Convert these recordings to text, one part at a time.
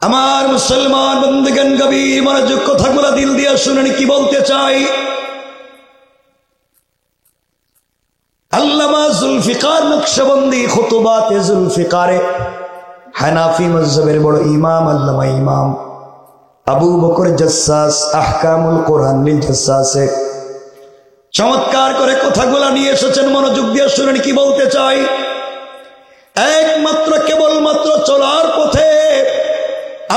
আমার মুসলমান বন্ধুগণ, গভীর মনোযোগ কথাগুলো দিল দিয়ে শুনেন কি বলতে চাই। আল্লামা জুলফিকার নকশবন্দি খুতুবাতে জুলফিকারে হানাফি মাযহাবের বড় ইমাম আল্লামা ইমাম আবু বকর জাসসাস আহকামুল কোরআন লিল জাসসাসে চমৎকার করে কথাগুলো নিয়ে এসেছেন। মনোযোগ দিয়ে শুনেন কি বলতে চাই। একমাত্র কেবলমাত্র চলার পথে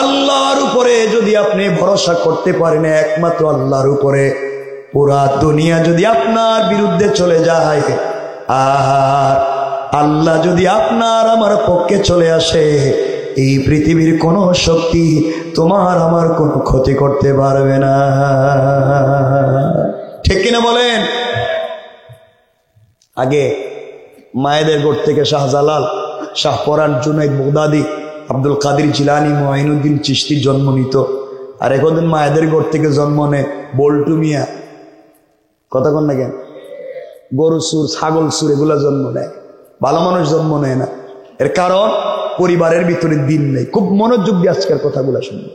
আল্লাহর উপরে যদি আপনি ভরসা করতে পারেন, একমাত্র আল্লাহর উপরে, পুরা দুনিয়া যদি আপনার বিরুদ্ধে চলে যায় আর আল্লাহ যদি আপনার আমার পক্ষে চলে আসে, এই পৃথিবীর কোনো শক্তি তোমার আমার কোনো ক্ষতি করতে পারবে না। ঠিক কিনা বলেন? আগে মায়েদের গোট থেকে শাহজালাল, শাহপরান, জুনাইদ বাগদাদি, আব্দুল কাদের জিলানী, মুঈনুদ্দিন চিশতি জন্ম নিত। আর এখন মায়েদের গোট থেকে জন্ম নেয় বল্টু মিয়া, কথা কন না কেন, গরু সুর, ছাগল সুর, এগুলা জন্ম নেয়। ভালো মানুষ জন্ম নেয় না। এর কারণ পরিবারের ভিতরে দিন নেই। খুব মনোযোগ দিয়ে আজকের কথাগুলো শুনবে।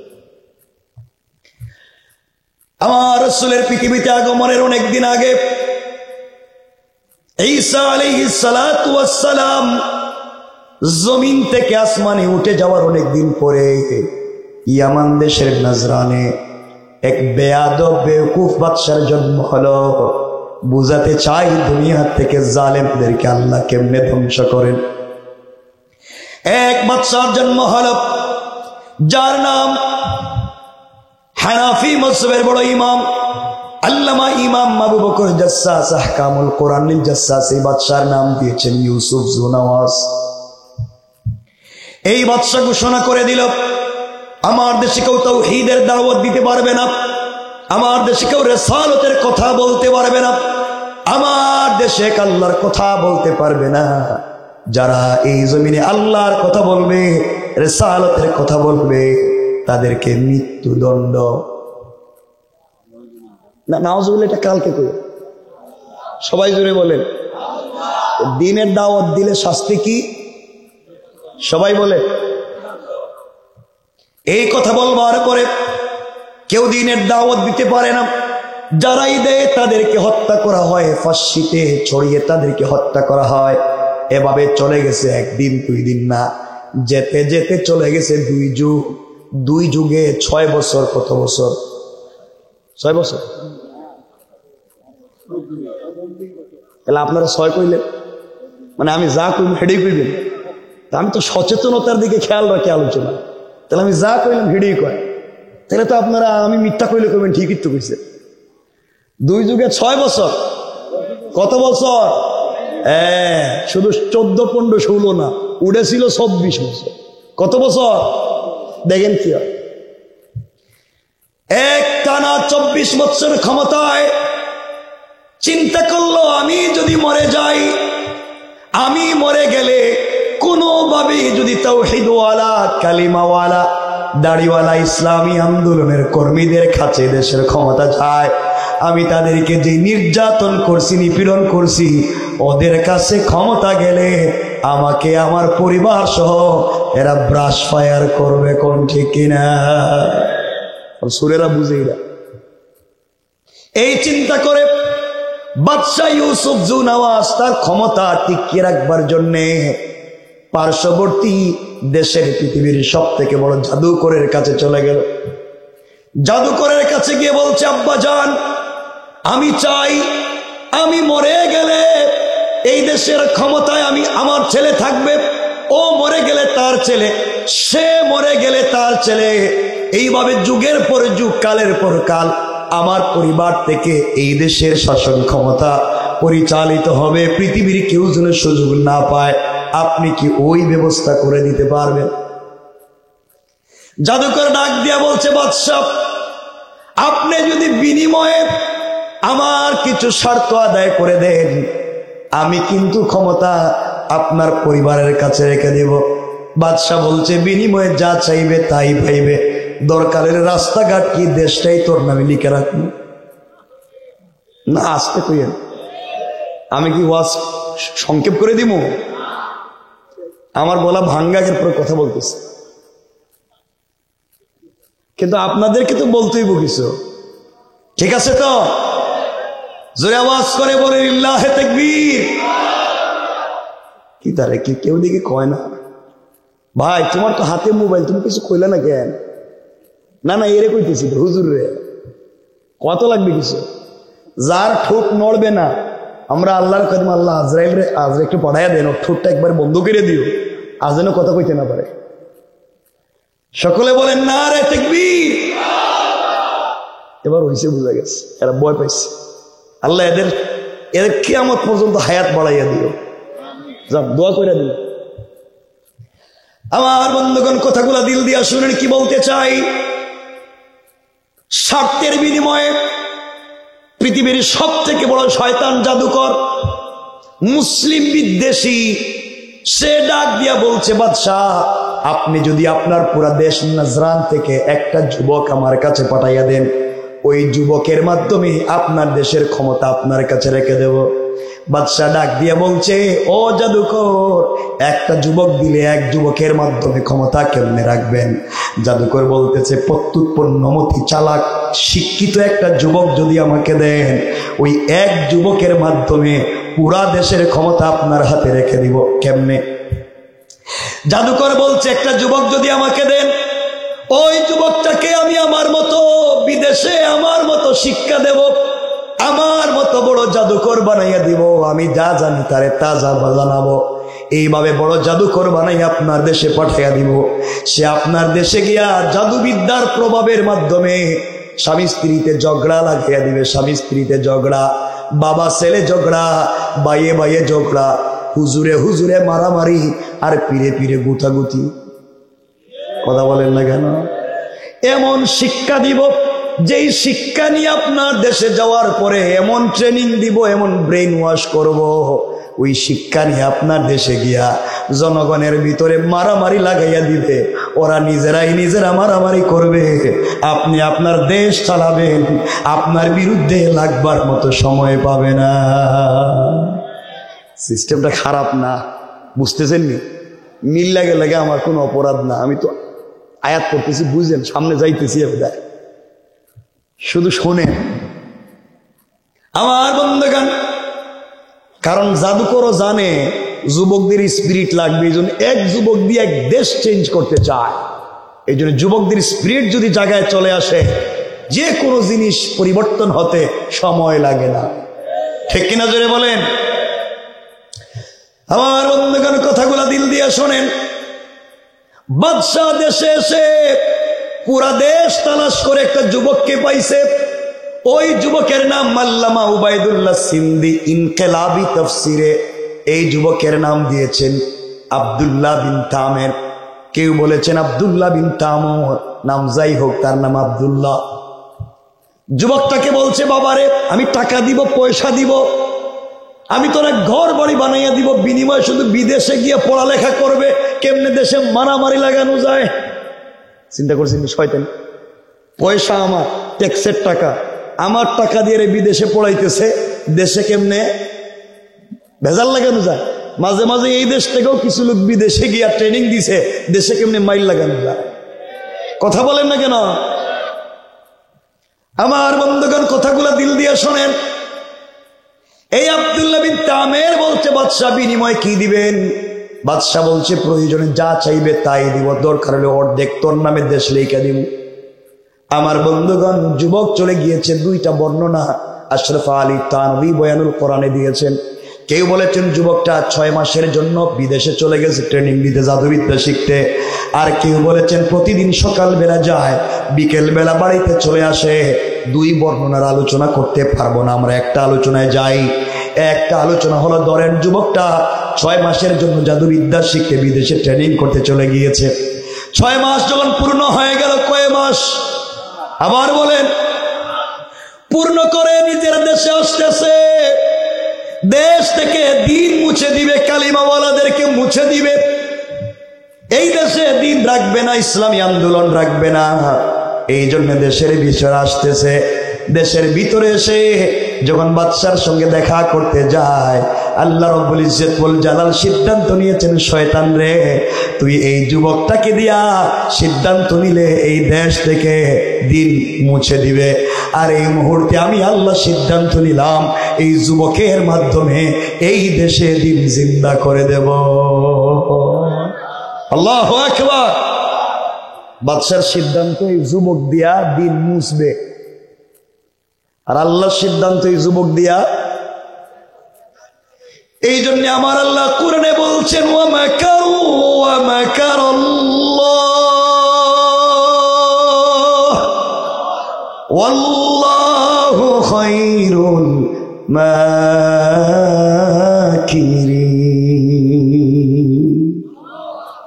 আমার রাসূলের পৃথিবীতে আগমনের অনেক দিন আগে ঈসা আলাইহিস সালাতু ওয়াস সালাম জমিন থেকে আসমানে উঠে যাওয়ার অনেক দিন পরে ইয়ামান দেশের নজরানে এক বেয়াদব বেওকুফ বাদশার জন্ম হলো। বুঝাতে চাই দুনিয়া থেকে জালেমদেরকে আল্লাহ কেমনে ধ্বংস করেন। এক বাদশার জন্ম হলো যার নাম হানাফি মাযহাবের বড় ইমাম আল্লামা ইমাম আবু বকর জাসসাস আহকামুল কোরআন লিল জাসসাস। এই বাদশার নাম দিয়েছেন ইউসুফ জুনাওয়াজ। এই বাদশা ঘোষণা করে দিল, আমার দেশে কেউ তাওহীদের দাওয়াত দিতে পারবে না, আমার দেশে কেউ রিসালাতের কথা বলতে পারবে না, আমার দেশে আল্লাহর কথা বলতে পারবে না। যারা এই জমিনে আল্লাহর কথা বলবে, রিসালাতের কথা বলবে, তাদেরকে মৃত্যুদণ্ড। না নাউজুবিল্লাহ, এটা কালকে কই, সবাই জোরে বলেন। দ্বীনের দাওয়াত দিলে শাস্তি কি? সবাই বলে। এই কথা বলবার পরে কেউ দ্বীনের দাওয়াত দিতে পারে না। যারাই দেয় তাদেরকে হত্যা করা হয়, ফাঁসিতে ছড়িয়ে তাদেরকে হত্যা করা হয়। এভাবে চলে গেছে একদিন দুই দিন না, যেতে যেতে চলে গেছে দুই যুগ। দুই যুগে 6 বছর। কত বছর? 6 বছর। তাহলে আপনারা 6 কইলেন, মানে আমি যা কইলাম হেডেই কইবেন। আমি তো সচেতনতার দিকে খেয়াল রাখি আলোচনা। তাহলে আমি যা কইলাম হেডেই কয়, তাহলে তো আপনারা আমি মিথ্যা কইলে কইবেন ঠিকই তো কইছে। 2 যুগে 6 বছর। কত বছর? শুধু 14, 15, 16 না, উড়েছিল 24 বছর। কত বছর? দেখেন কি হয়। এক টানা 24 বছর ক্ষমতায় চিন্তা করলো, আমি যদি মরে যাই, আমি মরে গেলে কোনোভাবে যদি তাওহীদওয়ালা, কালিমাওয়ালা, দাড়িওয়ালা ইসলামী আন্দোলনের কর্মীদের কাছে দেশের ক্ষমতা যায়, আমি তাদেরকে যে নির্যাতন করছি, নিপীড়ন করছি, ওদের কাছে ক্ষমতা গেলে আমাকে আমার পরিবার সহ এরা ব্রাশ ফায়ার করবে। কোন ঠিক কিনা? সুরেরা বুঝে এরা। এই চিন্তা করে বাদশা ইউসুফ জুনাওয়াজ তার ক্ষমতা টিকিয়ে রাখবার জন্যে পার্শ্ববর্তী দেশের পৃথিবীর সব থেকে বড় জাদুকরের কাছে চলে গেল। জাদুকরের কাছে গিয়ে বলছে, আব্বা জান, আমি চাই আমি মরে গেলে এই দেশের ক্ষমতায় আমার ছেলে থাকবে, ও মরে গেলে তার ছেলে, সে মরে গেলে তার ছেলে, এইভাবে যুগের পর যুগ, কালের পর কাল আমার পরিবার থেকে এই দেশের শাসন ক্ষমতা পরিচালিত হবে, পৃথিবীর কেউ যেন সুযোগ না পায়। আপনি কি ওই ব্যবস্থা করে দিতে পারবেন? জাদুকর ডাক দিয়া বলছে, বাদশাহ, আপনি যদি বিনিময়ে আমার কিছু শর্ত আদায় করে দেন, আমি কিন্তু ক্ষমতা আপনার পরিবারের কাছে রেখে দেব। বাদশাহ বলছে, বিনিময়ে যা চাইবে তাই পাইবে, দরকারের রাস্তাঘাট কি দেশটাই তোর নামে লিখে রাখবো না। আসতে কইেন, আমি কি ওয়াজ সংক্ষেপ করে দিব? আমার বলা ভাঙ্গাগের পরে কথা বলতেছে। কিন্তু আপনাদেরকে তো বলতেই কিছু, ঠিক আছে তো? জোরে আওয়াজ করে বলে লিল্লাহে তাকবীর। কি তারে কি কেউ দিকে কয় না? ভাই তোমার তো হাতে মোবাইল, তুমি কিছু কইলে না কেন? না না এরে কইতেছি হুজুর রে, কত লাগবে কিছু? যার ঠোঁট নড়বে না, আমরা আল্লাহর কদম আল্লাহ আজরাইল রে একটু পড়াইয়া দেন, ওর ঠোঁটটা একবার বন্ধ করে দিও, আজ যেন কথা কইতে না পারে। সকলে বলেন নারে তাকবীর। এবার হইছে, বুঝা গেছে, এরা ভয় পাইছে। আল্লাহ এদের কিয়ামত পর্যন্ত হায়াত বাড়াইয়া দিও, যাক দোয়া করে দিল। আমার বন্ধুগণ কথাগুলা দিল দিয়া শুনেন কি বলতে চাই। স্বার্থের বিনিময়ে পৃথিবীর সব থেকে বড় শয়তান জাদুকর মুসলিম বিদ্বেষী, সে ডাক দিয়া বলছে, বাদশাহ আপনি যদি আপনার পুরা দেশ নাজরান থেকে একটা যুবক আমার কাছে পাঠাইয়া দেন, ওই যুবকের মাধ্যমে আপনার দেশের ক্ষমতা আপনার কাছে রেখে দেব। বাদশাহ ডাক দিয়ে বলছে, ও জাদুকর, একটা যুবক দিলে এক যুবকের মাধ্যমে ক্ষমতা কেমনে রাখবেন? জাদুকর বলতেছে, প্রত্যুৎপন্নমতি চালাক শিক্ষিত একটা যুবক যদি আমাকে দেন, ওই এক যুবকের মাধ্যমে পুরা দেশের ক্ষমতা আপনার হাতে রেখে দিব। কেমনে? জাদুকর বলছে, একটা যুবক যদি আমাকে দেন, ওই যুবকটাকে আমি আমার মতো বিদেশে আমার মতো শিক্ষা দেব, আমার মতো বড় জাদুকর বানাইয়া দিব, আমি যা জানি তারে তা জানাবো, এইভাবে বড় জাদুকর বানাই আপনার দেশে পাঠাইয়া দিব। সে আপনার দেশে গিয়া জাদুবিদ্যার প্রভাবের মাধ্যমে স্বামী স্ত্রীতে ঝগড়া লাগিয়ে দিবে, স্বামী স্ত্রীতে ঝগড়া, বাবা ছেলে ঝগড়া, বাইয়ে বাইয়ে ঝগড়া, হুজুরে হুজুরে মারামারি, আর পীরে পীরে গুতাগুতি। কথা বলেন না কেন? এমন শিক্ষা দিব, যেই শিক্ষা নিয়ে আপনার দেশে যাওয়ার পরে এমন ট্রেনিং দিব, এমন ব্রেইন ওয়াশ করব, ওই শিক্ষা নিয়ে আপনার দেশে গিয়া জনগণের ভিতরে মারামারি লাগাইয়া দিবে, ওরা নিজেরা মারামারি করবে, আপনি আপনার দেশ চালাবেন, আপনার বিরুদ্ধে লাগবার মতো সময় পাবে না। সিস্টেমটা খারাপ না? বুঝতেছেন নি? মিল লাগে আমার কোনো অপরাধ না, আমি তো আয়াত করতেছি, বুঝলেন, সামনে যাইতেছি, শুধু শোনেন আমার বন্ধুগণ। কারণ জাদুকরও জানে যুবকদের স্পিরিট লাগবে, এই জন্য এক যুবক দিয়ে এক দেশ চেঞ্জ করতে চায়। এই জন্য যুবকদের স্পিরিট যদি জায়গায় চলে আসে, যে কোনো জিনিস পরিবর্তন হতে সময় লাগে না। ঠিক কিনা জোরে বলেন? আমার বন্ধুগণ কথাগুলা দিল দিয়ে শোনেন। বাদশাহ দেশে এসে পুরা দেশ তালাশ করে একটা যুবককে পাইছে। ওই যুবকের নাম আল্লামা উবাইদুল্লাহ সিন্ধি ইনকিলাবি তাফসিরে এই যুবকের নাম দিয়েছেন আব্দুল্লাহ বিন তামের। কেউ বলেছেন আব্দুল্লাহ বিন তামর, নাম যাই হোক, তার নাম আব্দুল্লাহ। যুবকটাকে বলছে, বাবারে আমি টাকা দিব, পয়সা দিব, আমি তোর এক ঘর বাড়ি বানাইয়া দিব, বিনিময় শুধু বিদেশে গিয়ে পড়ালেখা করবে। কেমনে দেশে মারামারি লাগানো যায়? চিন্তা করছেন? শয়তান। পয়সা আমার, ট্যাক্সের টাকা, আমার টাকা দিয়ে বিদেশে পড়াইতেছে, দেশে কেমনে ভেজাল লাগানো যায়? মাঝে মাঝে এই দেশ থেকেও কিছু লোক বিদেশে গিয়া ট্রেনিং দিছে, দেশে কেমনে মাইল লাগানো যায়। কথা বলেন না কেন? আমার বন্ধুগণ কথাগুলা দিল দিয়ে শোনেন। এই আব্দুল্লাহ বিন তামের বলছে, বাদশাহ বিনিময় কি দিবেন? বাদশাহ বলছে, প্রয়োজনে যা চাইবে তাই দিব, দরকার হলে অর্ধেক তোর নামে দেশ লেখা দিব। আমার বন্ধুগণ যুবক চলে গিয়েছে। দুইটা বর্ণনা আশরাফ আলী তানভী বয়ানুল কোরআনে দিয়েছেন। কেউ বলেছেন যুবকটা 6 মাসের জন্য বিদেশে চলে গেছে ট্রেনিং দিতে, জাদুবিদ্যা শিখতে। আর কেউ বলেছেন প্রতিদিন সকালবেলা যায়, বিকেল বেলা বাড়িতে চলে আসে। দুই বর্ণনার আলোচনা করতে পারবো না, আমরা একটা আলোচনায় যাই। একটা আলোচনা হলো, ধরেন যুবকটা 6 মাসের জন্য জাদুবিদ্যা শিখতে বিদেশে ট্রেনিং করতে চলে গিয়েছে। 6 মাস যখন পূর্ণ হয়ে গেল, কয় মাস? আবার বলেন। পূর্ণ করে নিজের দেশে আসতেছে। দেশ থেকে দিন মুছে দিবে, কালিমাওয়ালাদেরকে মুছে দিবে। এই দেশে দিন রাখবে না, ইসলামী আন্দোলন রাখবে না। এই জন্য দেশের ভিতরে আসতেছে। দেশের ভিতরে এসে যখন বাদশার সঙ্গে দেখা করতে যায়, আল্লাহ রাব্বুল ইজ্জত ওয়াল জালাল সিদ্ধান্ত নিয়েছেন, শয়তান রে, তুই এই যুবকটাকে দিয়া সিদ্ধান্ত নিলে এই দেশ থেকে দিন মুছে দিবে। আর এই মুহূর্তে আমি আল্লাহ সিদ্ধান্ত নিলাম, এই যুবকের মাধ্যমে এই দেশে দিন জিন্দা করে দেব। আল্লাহু আকবার। বাদশার সিদ্ধান্ত এই যুবক দিয়া দিন মুছবে, আর আল্লাহর সিদ্ধান্ত এই যুবক দিয়া। এই জন্য আমার আল্লাহ কোরআনে বলছেন, ওয়া মাকারু ওয়া মাকারাল্লাহ ওয়াল্লাহু খায়রুল মাকিরিন।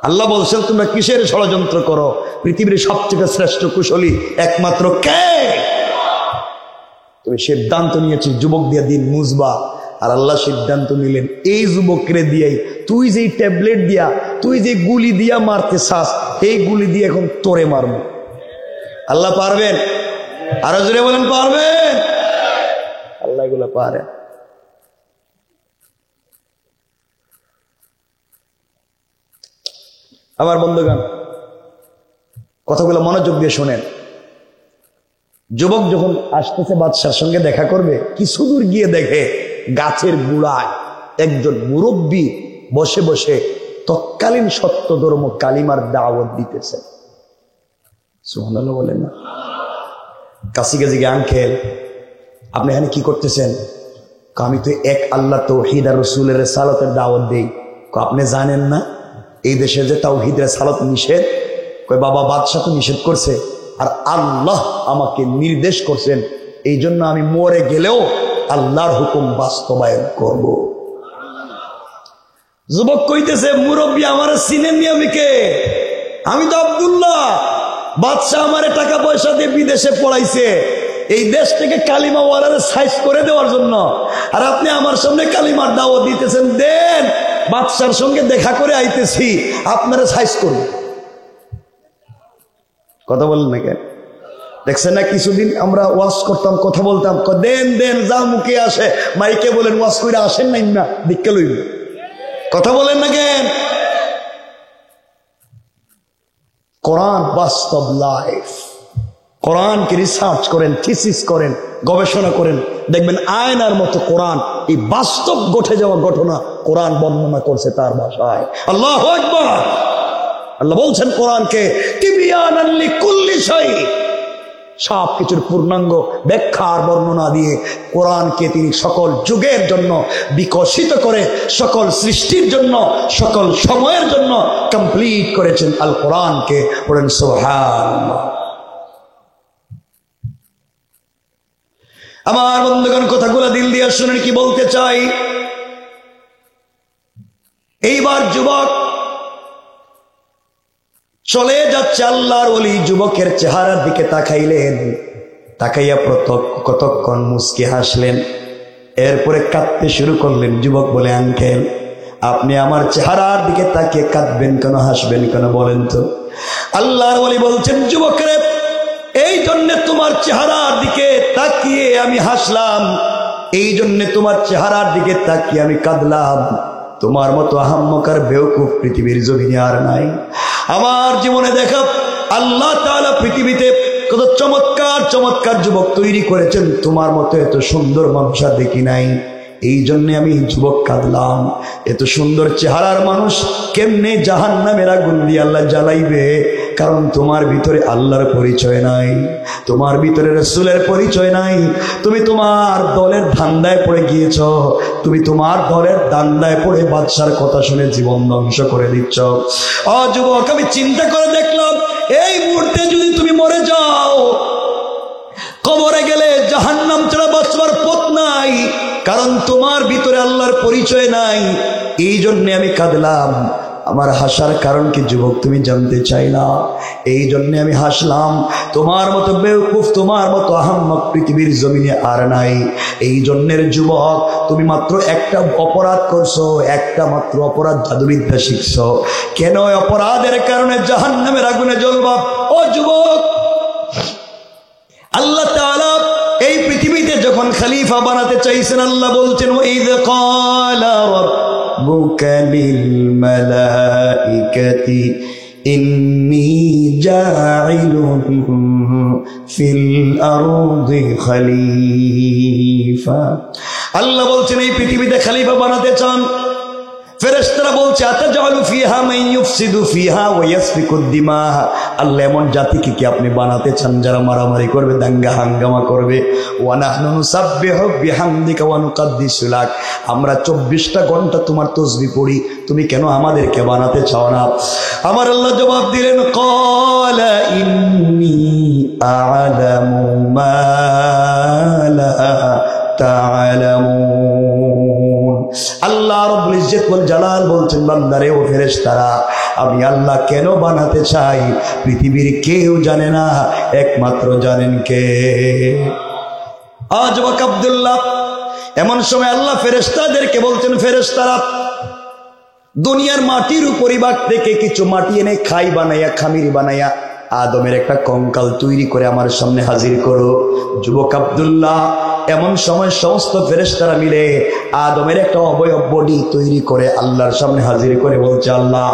আল্লাহ বলছেন, তোমরা কিসের ষড়যন্ত্র করো? পৃথিবীর সবথেকে শ্রেষ্ঠ কুশলী একমাত্র কে? তুমি সিদ্ধান্ত নিয়েছি যুবক দিয়া দিন মুছবা, আর আল্লাহ সিদ্ধান্ত নিলেন এই যুবকরে দিয়াই, তুই যে ট্যাবলেট দিয়া, তুই যে গুলি দিয়া মারতে চাস, এই গুলি দিয়ে এখন তোরে মারবো। আল্লাহ পারবেন? আরো জোরে বলেন, পারবেন? আল্লাহ এগুলো পারে। আমার বন্ধুগণ, কথাগুলো মনোযোগ দিয়ে শোনেন। যুবক যখন আসতেছে বাদশার সঙ্গে দেখা করবে, কিছু দূর গিয়ে দেখে গাছের গুড়ায় একজন মুরব্বী বসে বসে তৎকালীন সত্য ধর্ম কালিমার দাওয়াত দিতেছে। সুবহানাল্লাহ বলেন না? কাছে গেছে, আঙ্কেল আপনি এখানে কি করতেছেন? আমি তো এক আল্লাহ তাওহীদ আর রাসূলের রিসালাতের দাওয়াত দেই। আপনি জানেন না এই দেশে যে তাওহীদের রিসালাত নিষেধ? কই বাবা, বাদশা তো নিষেধ করছে, আর আল্লাহ আমাকে নির্দেশ করছেন, এই জন্য আমি মরে গেলেও আল্লাহর হুকুম বাস্তবায়ন করব। যুবক কইতেছে, মুরব্বী আমার চিনেননি, আমি কে? আমি তো আব্দুল্লাহ। বাদশা আমারে টাকা পয়সা দিয়ে বিদেশে পড়াইছে এই দেশ থেকে কালিমা ওয়ালারে সাইজ করে দেওয়ার জন্য, আর আপনি আমার সামনে কালিমার দাওয়াত দিতেছেন। দেন, বাদশার সঙ্গে দেখা করে আইতেছি, আপনারা সাইজ করুন। কথা বলেন না কেন? দেখছেন না, কিছুদিন আমরা ওয়াজ করতাম, কথা বলতাম, দেন দেন যা মুখে আসে, মাইকে বলেন ওয়াজ করে আসেন নাই না, দিককে লইব। কথা বলেন না কেন? কোরআন বাস্তব লাইফ। কোরআনকে রিসার্চ করেন, থিসিস করেন, গবেষণা করেন, দেখবেন আয়নার মতো কোরআন এই বাস্তব ঘটে যাওয়া ঘটনা কোরআন বর্ণনা করছে তার ভাষায়। আল্লাহু আকবার। আল্লাহ বলছেন কোরআনকে তিবিয়ানান লিকুল্লি শাই, সব কিছুর পূর্ণাঙ্গ ব্যাখ্যা আর বর্ণনা দিয়ে কোরআনকে তিনি সকল যুগের জন্য বিকশিত করে, সকল সৃষ্টির জন্য, সকল সময়ের জন্য কমপ্লিট করেছেন আল কোরআনকে। পড়েন সুবহানাল্লাহ। আমার বন্ধুগণ, কথাগুলো দিল দিয়ে শুনেন কি বলতে চাই। এইবার যুবক চলে যাচ্ছে, আল্লাহর ওলি যুবকের চেহারার দিকে তাকাইলেন, তাকাইয়া কতক্ষণ মুস্কি হাসলেন, এরপরে কাঁদতে শুরু করলেন। যুবক বলে, আঙ্কেল আপনি আমার চেহারার দিকে তাকিয়ে কাঁদবেন কেন, হাসবেন কেন বলেন তো? আল্লাহর ওলি বলছেন, যুবকের এই জন্য তোমার চেহারার দিকে তাকিয়ে আমি হাসলাম, এই জন্য তোমার চেহারার দিকে তাকিয়ে আমি কাঁদলাম। তোমার মতো আহাম্মকার বেওকুফ পৃথিবীর জমিনে আর নাই। আমার জীবনে দেখা আল্লাহ তাআলা পৃথিবীতে কত চমৎকার চমৎকার যুবক তৈরি করেছেন, তোমার মতো এত সুন্দর মানুষ আর দেখি নাই। এই জন্য আমি যুবক কাঁদলাম। এত সুন্দর চেহারার মানুষ কেমনে জাহান্নামের আগুন দিয়ে আল্লাহ জ্বালাইবে? কারণ তোমার ভিতরে আল্লাহর পরিচয় নাই, তোমার ভিতরে রাসূলের পরিচয় নাই। তুমি তোমার দলের ধান্দায় পড়ে গিয়েছ, তুমি তোমার দলের ধান্দায় পড়ে বাদশার কথা শুনে জীবন ধ্বংস করে দিচ্ছ। ও যুবক, আমি চিন্তা করে দেখলাম, এই মুহূর্তে যদি তুমি মরে যাও, কবরে গেলে জাহান্নাম ছাড়া বাঁচবার পথ নাই, কারণ তোমার ভিতরে আল্লাহর পরিচয় নাই। এই জন্য আমি কাঁদলাম। আমার হাসার কারণ কি যুবক তুমি জানতে চাইলা? এই জন্য আমি হাসলাম। তোমার মতো বেওকুফ, তোমার মতো আহাম্মক পৃথিবীর জমিনে আর নাই। এই জন্যের যুবক, তুমি মাত্র একটা অপরাধ করছো, একটা মাত্র অপরাধ, জাদুবিদ্যা শিখছো। কেন অপরাধের কারণে জাহান্নামের আগুনে জ্বলবা? ও যুবক, আল্লাহ তাআলা এই খলিফা বানাতে চাইছেন, আল্লাহ বলছেন ওয়াইদ ক্বালা রাব্বুকা লিল মালাইকাতি ইন্নী জাইলুন ফিল আরদি খলিফা। আল্লাহ বলছেন এই পৃথিবীতে খলিফা বানাতে চান। ফেরেশতারা বলছে আতাজালু ফিহা মান ইউফসিদু ফিহা ওয়া ইয়াসফিকুদ দিমা, আল্লাহ এমন জাতিকে কি আপনি বানাতে চান যারা মারামারি করবে, দাঙ্গা হাঙ্গামা করবে। ওয়া নাহনু নুসাব্বিহু বিহামদিকা ওয়া নুকাদ্দিসু লাক, আমরা 24টা ঘন্টা তোমার তাসবিহ পড়ি, তুমি কেন আমাদেরকে বানাতে চাও না? আমার আল্লাহ জবাব দিলেন ক্বালা ইন্নী আ'লামু মা লা তা'লামুন। আল্লাহ রাব্বুল ইজ্জত ওয়াল জালাল বলছেন বান্দারে ও ফেরেশতারা, আমি আল্লাহ কেন বানাতে চাই পৃথিবীর কেউ জানে না, একমাত্র জানেন কে? আজওয়াক আব্দুল্লাহ এমন সময় আল্লাহ ফেরেশতাদেরকে বলছেন ফেরেশতারা দুনিয়ার মাটির উপরিভাগ থেকে কিছু মাটি এনে খাই বানাইয়া খামির বানাইয়া আদমের একটা কঙ্কাল তৈরি করে আমার সামনে হাজির করো। যুবক আব্দুল্লাহ এমন সময় সমস্ত ফেরেশতারা মিলে আদমের একটা অবয়ব বডি তৈরি করে আল্লাহর সামনে হাজির করে বলছে আল্লাহ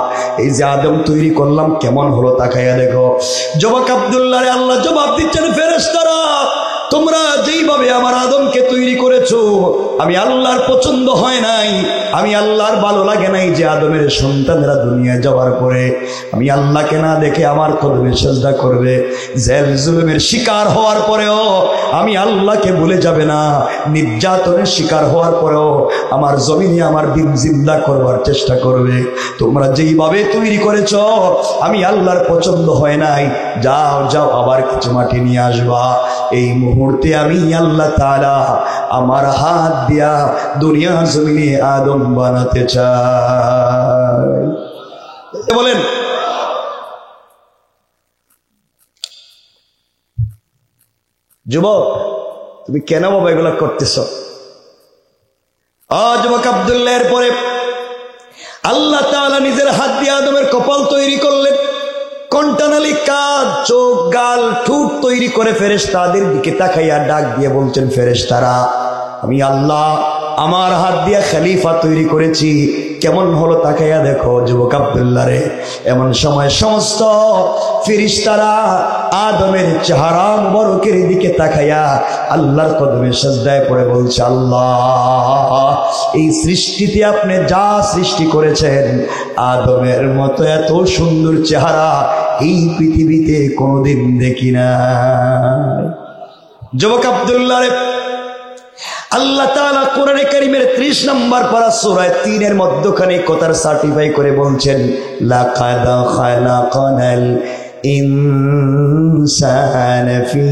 এই যে আদম তৈরি করলাম কেমন হলো তাকাইয়া দেখো। যুবক আব্দুল্লাহরে আল্লাহ জবাব দিচ্ছেন ফেরেশতারা তোমরা যেইভাবে আমার আদমকে তৈরি করেছো আমি আল্লাহর পছন্দ হয় নাই, আমি আল্লাহর ভালো লাগে নাই যে আদমের সন্তানেরা দুনিয়ায় যাওয়ার পরে আমি আল্লাহকে না দেখে আমার কদমে সিজদা করবে। জেল জুলুমের শিকার হওয়ার পরেও আমি আল্লাহকে ভুলে যাবে না, নির্যাতনের শিকার হওয়ার পরেও আমার জমিনে আমার দিন জিন্দা করবার চেষ্টা করবে। তোমরা যেইভাবে তৈরি করেছ আমি আল্লাহর পছন্দ হয় নাই, যাও যাও আবার কিছু মাটি নিয়ে আসবা। এই মুহূর্তে আমি আল্লাহ তাআলা আমার হাত দিয়া দুনিয়া জমিনে আদম বানাতে চাই। বলেন যুবক তুমি কেন বাবা এগুলা করতেছ? যুবক আব্দুল্লাহর পরে আল্লাহ তাআলা নিজের হাত দিয়ে আদমের কপাল তৈরি করলেন, কণ্ঠনালী কাজ চোখ গাল ঠোঁট তৈরি করে ফেরেশতাদের দিকে তাকাইয়া ডাক দিয়ে বলছেন ফেরেশতারা আমি আল্লাহ আমার হাত দিয়ে খলিফা তৈরি করেছি, কেমন হলো তাকাইয়া দেখো। যুবক আব্দুল্লাহ রে এমন সময় সমস্ত ফেরেশতারা আদমের চেহারা মুবারকের দিকে তাকাইয়া আল্লাহর কদমে সিজদায় পড়ে বলছে আল্লাহ এই সৃষ্টিতে আপনি যা সৃষ্টি করেছেন আদমের মতো এত সুন্দর চেহারা এই পৃথিবীতে কোনোদিন দেখি না। যুবক আব্দুল্লাহ রে আল্লাহ তাআলা কোরআনে কারীমের 30 নম্বর পারা সূরা 3 এর মধ্যখানে কথার সার্টিফাই করে বলছেন লাকাদ খালাকানাল ইনসানা ফি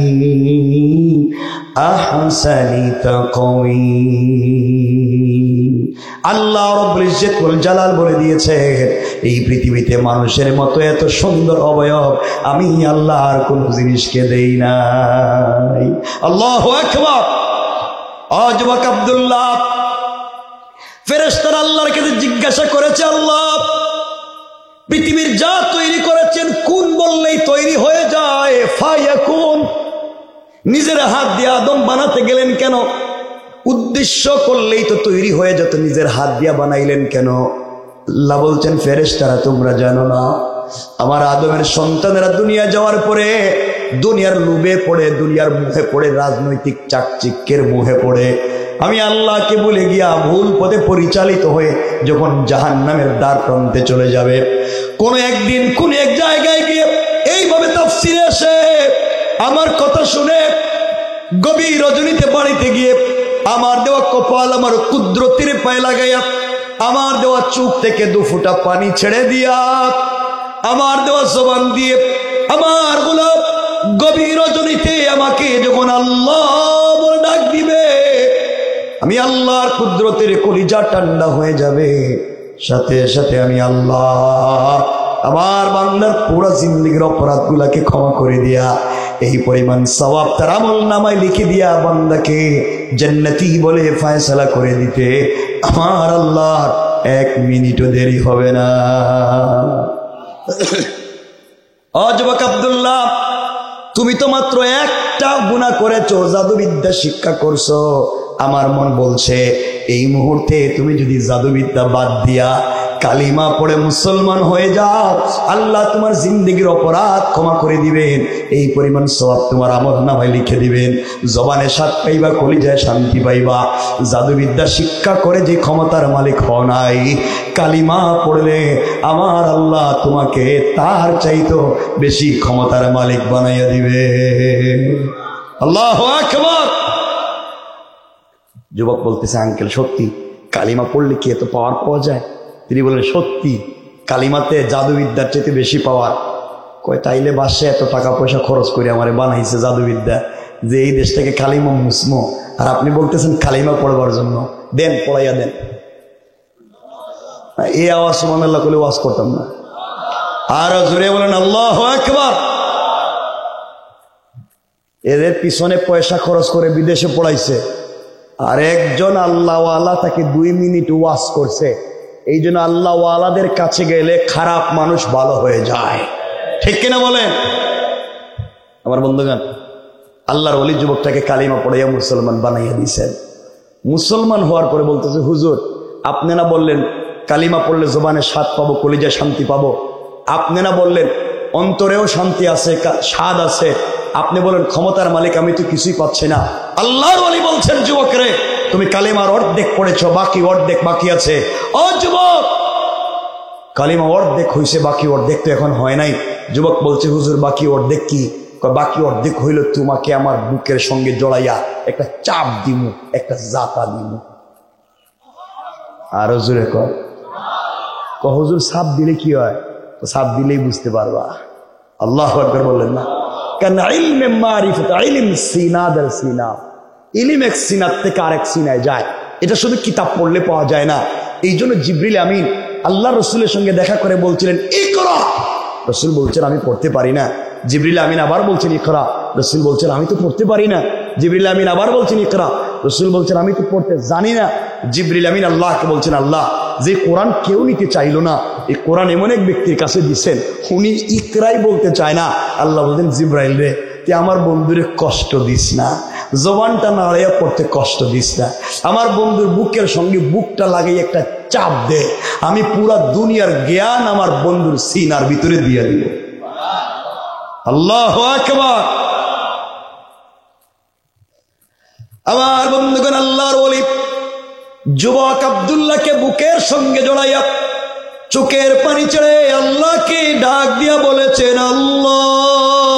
আহসানি তাকওয়িম। আল্লাহ রাব্বুল ইজ্জত ওয়াল জালাল বলে দিয়েছে এই পৃথিবীতে মানুষের মতো এত সুন্দর অবয়ব আমি আল্লাহ আর কোন জিনিসকে দেই নাই। আল্লাহু আকবার। যুবক আব্দুল্লাহ ফেরেশতারা আল্লাহর কাছে জিজ্ঞাসা করেছে আল্লাহ পৃথিবীর যা তৈরি করেছেন কোন বললেই তৈরি হয়ে যায় ফায়াকুন, নিজের হাত দিয়ে আদম বানাতে গেলেন কেন? উদ্দেশ্য করলেই তো তৈরি হয়ে যেত, নিজের হাত দিয়ে বানাইলেন কেন? আল্লাহ বলছেন ফেরেশতারা তোমরা জানো না আমার আদমের সন্তানেরা দুনিয়া যাওয়ার পরে দুনিয়ার লোভে পড়ে দুনিয়ার মুখে পড়ে রাজনৈতিক চাকচিক্যের মুখে পড়ে আমি আল্লাহকে ভুলে গিয়া ভুল পথে পরিচালিত হয়ে যখন জাহান্নামের দ্বার প্রান্তে চলে যাবে কোন একদিন কোন এক জায়গায় গিয়ে এইভাবে তাফসীরে এসে আমার কথা শুনে গভীর রজনীতে বাড়িতে গিয়ে আমার দেওয়া কপাল আমার কুদরতের পায়ে লাগাইয়া আমার দেওয়া চোখ থেকে 2 ফোঁটা পানি ছেড়ে দিয়া আমার দেওয়া জবান দিয়ে আমার গোলাপ গভীর রজনীতে আমাকে যখন আল্লাহ বলে ডাক দিবে আমি আল্লাহর কুদরতের কলিজা ঠান্ডা হয়ে যাবে, সাথে সাথে আমি আল্লাহ আমার বান্দার পুরো জিন্দেগীর অপরাধগুলোকে ক্ষমা করে দিয়া এই পরিমাণ সওয়াব তার আমলনামায় লিখে দিয়া বান্দাকে জান্নাতি বলে ফয়সালা করে দিতে আমার আল্লাহর 1 মিনিটও দেরি হবে না। যুবক আব্দুল্লাহ তুমি তুমি তো মাত্র একটা গুনাহ করেছো, জাদুবিদ্যা শিক্ষা করছো। আমার মন বলছে এই মুহূর্তে তুমি যদি জাদুবিদ্যা বাদ দিয়া কালিমা পড়ে মুসলমান হয়ে যাও, আল্লাহ তোমার জিন্দেগির অপরাধ ক্ষমা করে দিবেন, এই পরিমাণ সওয়াব তোমার আমলনামায় লিখে দিবেন। জবানে স্বাদ পাইবা, কলিজায় শান্তি পাইবা। জাদুবিদ্যা শিক্ষা করে যে ক্ষমতার মালিক হও নাই, কালিমা পড়লে আমার আল্লাহ তোমাকে তার চাইতো বেশি ক্ষমতার মালিক বানাইয়া দিবে। আল্লাহু আকবার। যুবক বলতেছে, আঙ্কেল সত্যি কালিমা পড়লে কি এত পাওয়ার পাওয়া যায়? তিনি বলেন, সত্যি কালিমাতে জাদুবিদ্যার চাইতে বেশি পাওয়ার। কয় তাইলে বাসে এত টাকা পয়সা খরচ করে আমারে বানাইছে জাদুবিদ্যা, যে এই দেশটাকে কালিমা মুসমো, আর আপনি বলতেছেন কালিমা পড়বার জন্য। দেন, পড়াইয়া দেন। এই আওয়াজ সুবহানাল্লাহ করলে ওয়াজ করতাম না। আর জোরে বলেন আল্লাহু আকবার। এদের পিছনে পয়সা খরচ করে বিদেশে পড়াইছে, আর একজন আল্লাহওয়ালা তাকে 2 মিনিট ওয়াজ করছে। এই জন্য আল্লাহওয়ালাদের কাছে গেলে খারাপ মানুষ ভালো হয়ে যায়, ঠিক কিনা বলেন? আমার বন্ধুগণ, আল্লাহর ওলি যুবকটাকে কালিমা পড়াইয়া মুসলমান বানাইয়া দিয়েছেন। মুসলমান হওয়ার পরে বলতেছে, হুজুর আপনি না বললেন কালিমা পড়লে জবানে স্বাদ পাবো, কলিজায় শান্তি পাবো? আপনি না বললেন অন্তরেও শান্তি আছে, স্বাদ আছে? আপনি বলেন ক্ষমতার মালিক, আমি তো কিছুই পাচ্ছি না। আল্লাহর ওলি বলছেন, যুবক রে তুমি কালিমার অর্ধেক পড়েছ, বাকি অর্ধেক বাকি আছে। ও যুবক, কালিমা অর্ধেক হইছে, বাকি অর্ধেক তো এখন হয় নাই। যুবক বলছে, হুজুর বাকি অর্ধেক কি? বাকি অর্ধেক হইল তোমাকে আমার বুকের সঙ্গে জড়াইয়া একটা চাপ দিমু, একটা জাতা দিমু। আর হুজুরে হুজুর সাপ দিলে কি হয়? সাপ দিলেই বুঝতে পারবা। আল্লাহু আকবার বললেন না? কেন ইলমে মারিফত, ইলম সিনা দের সিনা, ইলম এক সিনার থেকে আরেক সিনায় যায়। এটা শুধু কিতাব পড়লে পাওয়া যায় না। এই জন্য জিবরিল আমিন আল্লাহ রসুলের সঙ্গে দেখা করে বলছিলেন ইকরা। রসুল বলছেন আমি পড়তে পারি না। জিবরিল আমিন আবার বলছেন ইকরা। রসুল বলছেন আমি তো পড়তে পারি না। জিবরিল আমিন আবার বলছেন ইকরা। রসুল বলছেন আমি তো পড়তে জানি না। জিবরিল আমিন আল্লাহকে বলছেন, আল্লাহ যে কোরআন কেউ নিতে চাইলো না, এই কোরআন এমন এক ব্যক্তির কাছে দিচ্ছেন, উনি ইকরাই বলতে চায় না। আল্লাহ বলছেন, জিবরাইল রে তুই আমার বন্ধুরে কষ্ট দিস না, জবানটা নাড়াইয়া পড়তে কষ্ট দিস না, আমার বন্ধুর বুকের সঙ্গে বুকটা লাগিয়ে একটা চাপ দে, আমি পুরা দুনিয়ার জ্ঞান আমার বন্ধুর সিনার ভিতরে দিয়ে দিব। আল্লাহু আকবার। আমার বন্ধুগণ, আল্লাহর ওলি যুবক আব্দুল্লাহকে বুকের সঙ্গে জড়াইয়া চোখের পানি ছেড়ে আল্লাহকে ডাক দিয়া বলেছেন, আল্লাহ।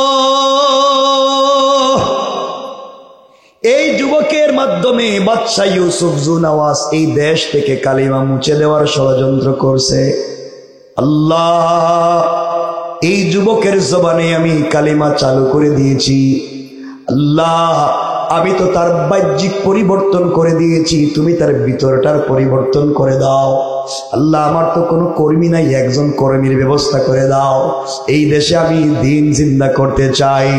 এই যুবকের মাধ্যমে বাদশা ইউসুফ জুনাওয়াজ এই দেশ থেকে কালিমা মুছে দেওয়ার ষড়যন্ত্র করছে। আল্লাহ, এই যুবকের জবানে আমি কালিমা চালু করে দিয়েছি। আল্লাহ, আমি তো তার বাহ্যিক পরিবর্তন করে দিয়েছি, তুমি তার ভিতরটার পরিবর্তন করে দাও। আল্লাহ, আমার তো কোনো কর্মী নাই, একজন কর্মীর ব্যবস্থা করে দাও। এই দেশে আমি দিন জিন্দা করতে চাই।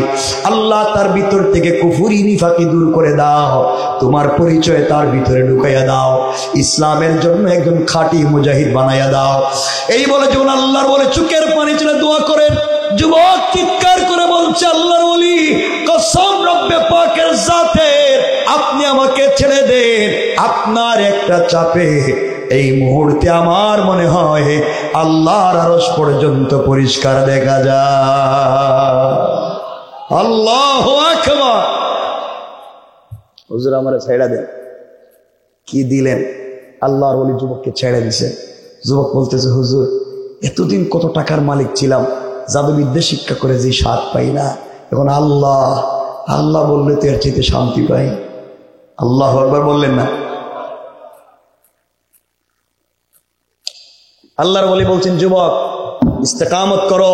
আল্লাহ, তার ভিতর থেকে কুফরি নিফাকি দূর করে দাও, তোমার পরিচয় তার ভিতরে ঢুকাইয়া দাও, ইসলামের জন্য একজন খাঁটি মুজাহিদ বানাইয়া দাও। এই বলে যখন আল্লাহর বলে চোখের পানি ছেড়ে দোয়া করেন, যুবক চিৎকার করে বলছে, আল্লাহর ওলি কসম রব্বে পাকের জাতের, আপনি আমাকে ছেড়ে দেন, আপনার একটা চাপে এই মুহূর্তে আমার মনে হয় আল্লাহর আরশ পর্যন্ত পরিষ্কার দেখা যায়। আল্লাহু আকবার। হুজুর আমারে ছেড়ে দেন। কি দিলেন? আল্লাহর ওলি যুবককে ছেড়ে দিছে। যুবক বলতেছে, হুজুর এতদিন কত টাকার মালিক ছিলাম, জাদুবিদ্যা শিক্ষা করে যে স্বাদ পাই না, এখন আল্লাহ আল্লাহ বললে তো এর চাইতে শান্তি পাই। আল্লাহু আকবার বললেন না? আল্লাহর ওলি বলছেন, যুবক ইস্তেকামত করো,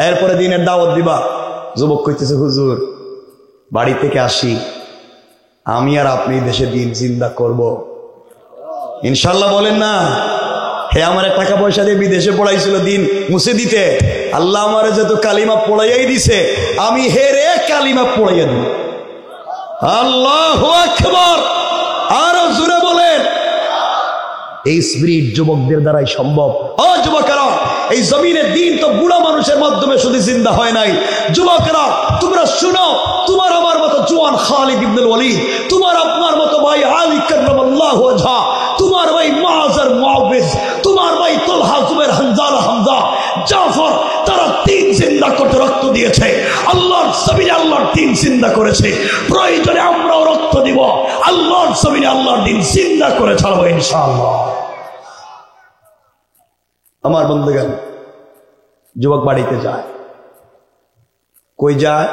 এরপরে দিনের দাওয়াত দিবা। যুবক কইতেছে, হুজুর বাড়ি থেকে আসি, আমি আর আপনি দেশে দিন জিন্দা করব ইনশাল্লাহ। বলেন না? হে আমারে টাকা পয়সা দিয়ে বিদেশে পড়াইছিল দিন মুছে দিতে, আল্লাহ আমারে যত কালিমা পড়াইয়াই দিছে, আমি হেরে কালিমা পড়াইয়া দিব। আল্লাহু আকবার। আরো জোরে বলেন। এই স্পিরিট যুবকদের দ্বারাই সম্ভব। ও যুবকেরা, এই জমিনের দিন তো বুড়া মানুষের মাধ্যমে শুধু জিন্দা হয় নাই। যুবকেরা তোমরা শুনো, তোমার আমার মতো জওয়ান খালিদ ইবনুল ওয়ালিদ, তোমার আপনার মতো ভাই আলী কাররামাল্লাহু ওয়াজহা, তোমার ভাই মুআয আর মুআওয়িজ, তোমার ভাই তালহা জুবাইর হানজালা হামজা জাফর, তারা দিন জিন্দা করতে রক্ত দিয়েছে। আল্লাহর জমিনে আল্লাহর দিন জিন্দা করেছে। প্রয়োজনে আমরাও রক্ত দিব, আল্লাহর জমিনে আল্লাহর দিন জিন্দা করে ছাড়বো ইনশাআল্লাহ। আমার বন্ধুগণ, যুবক বাড়িতে যায়, কই যায়?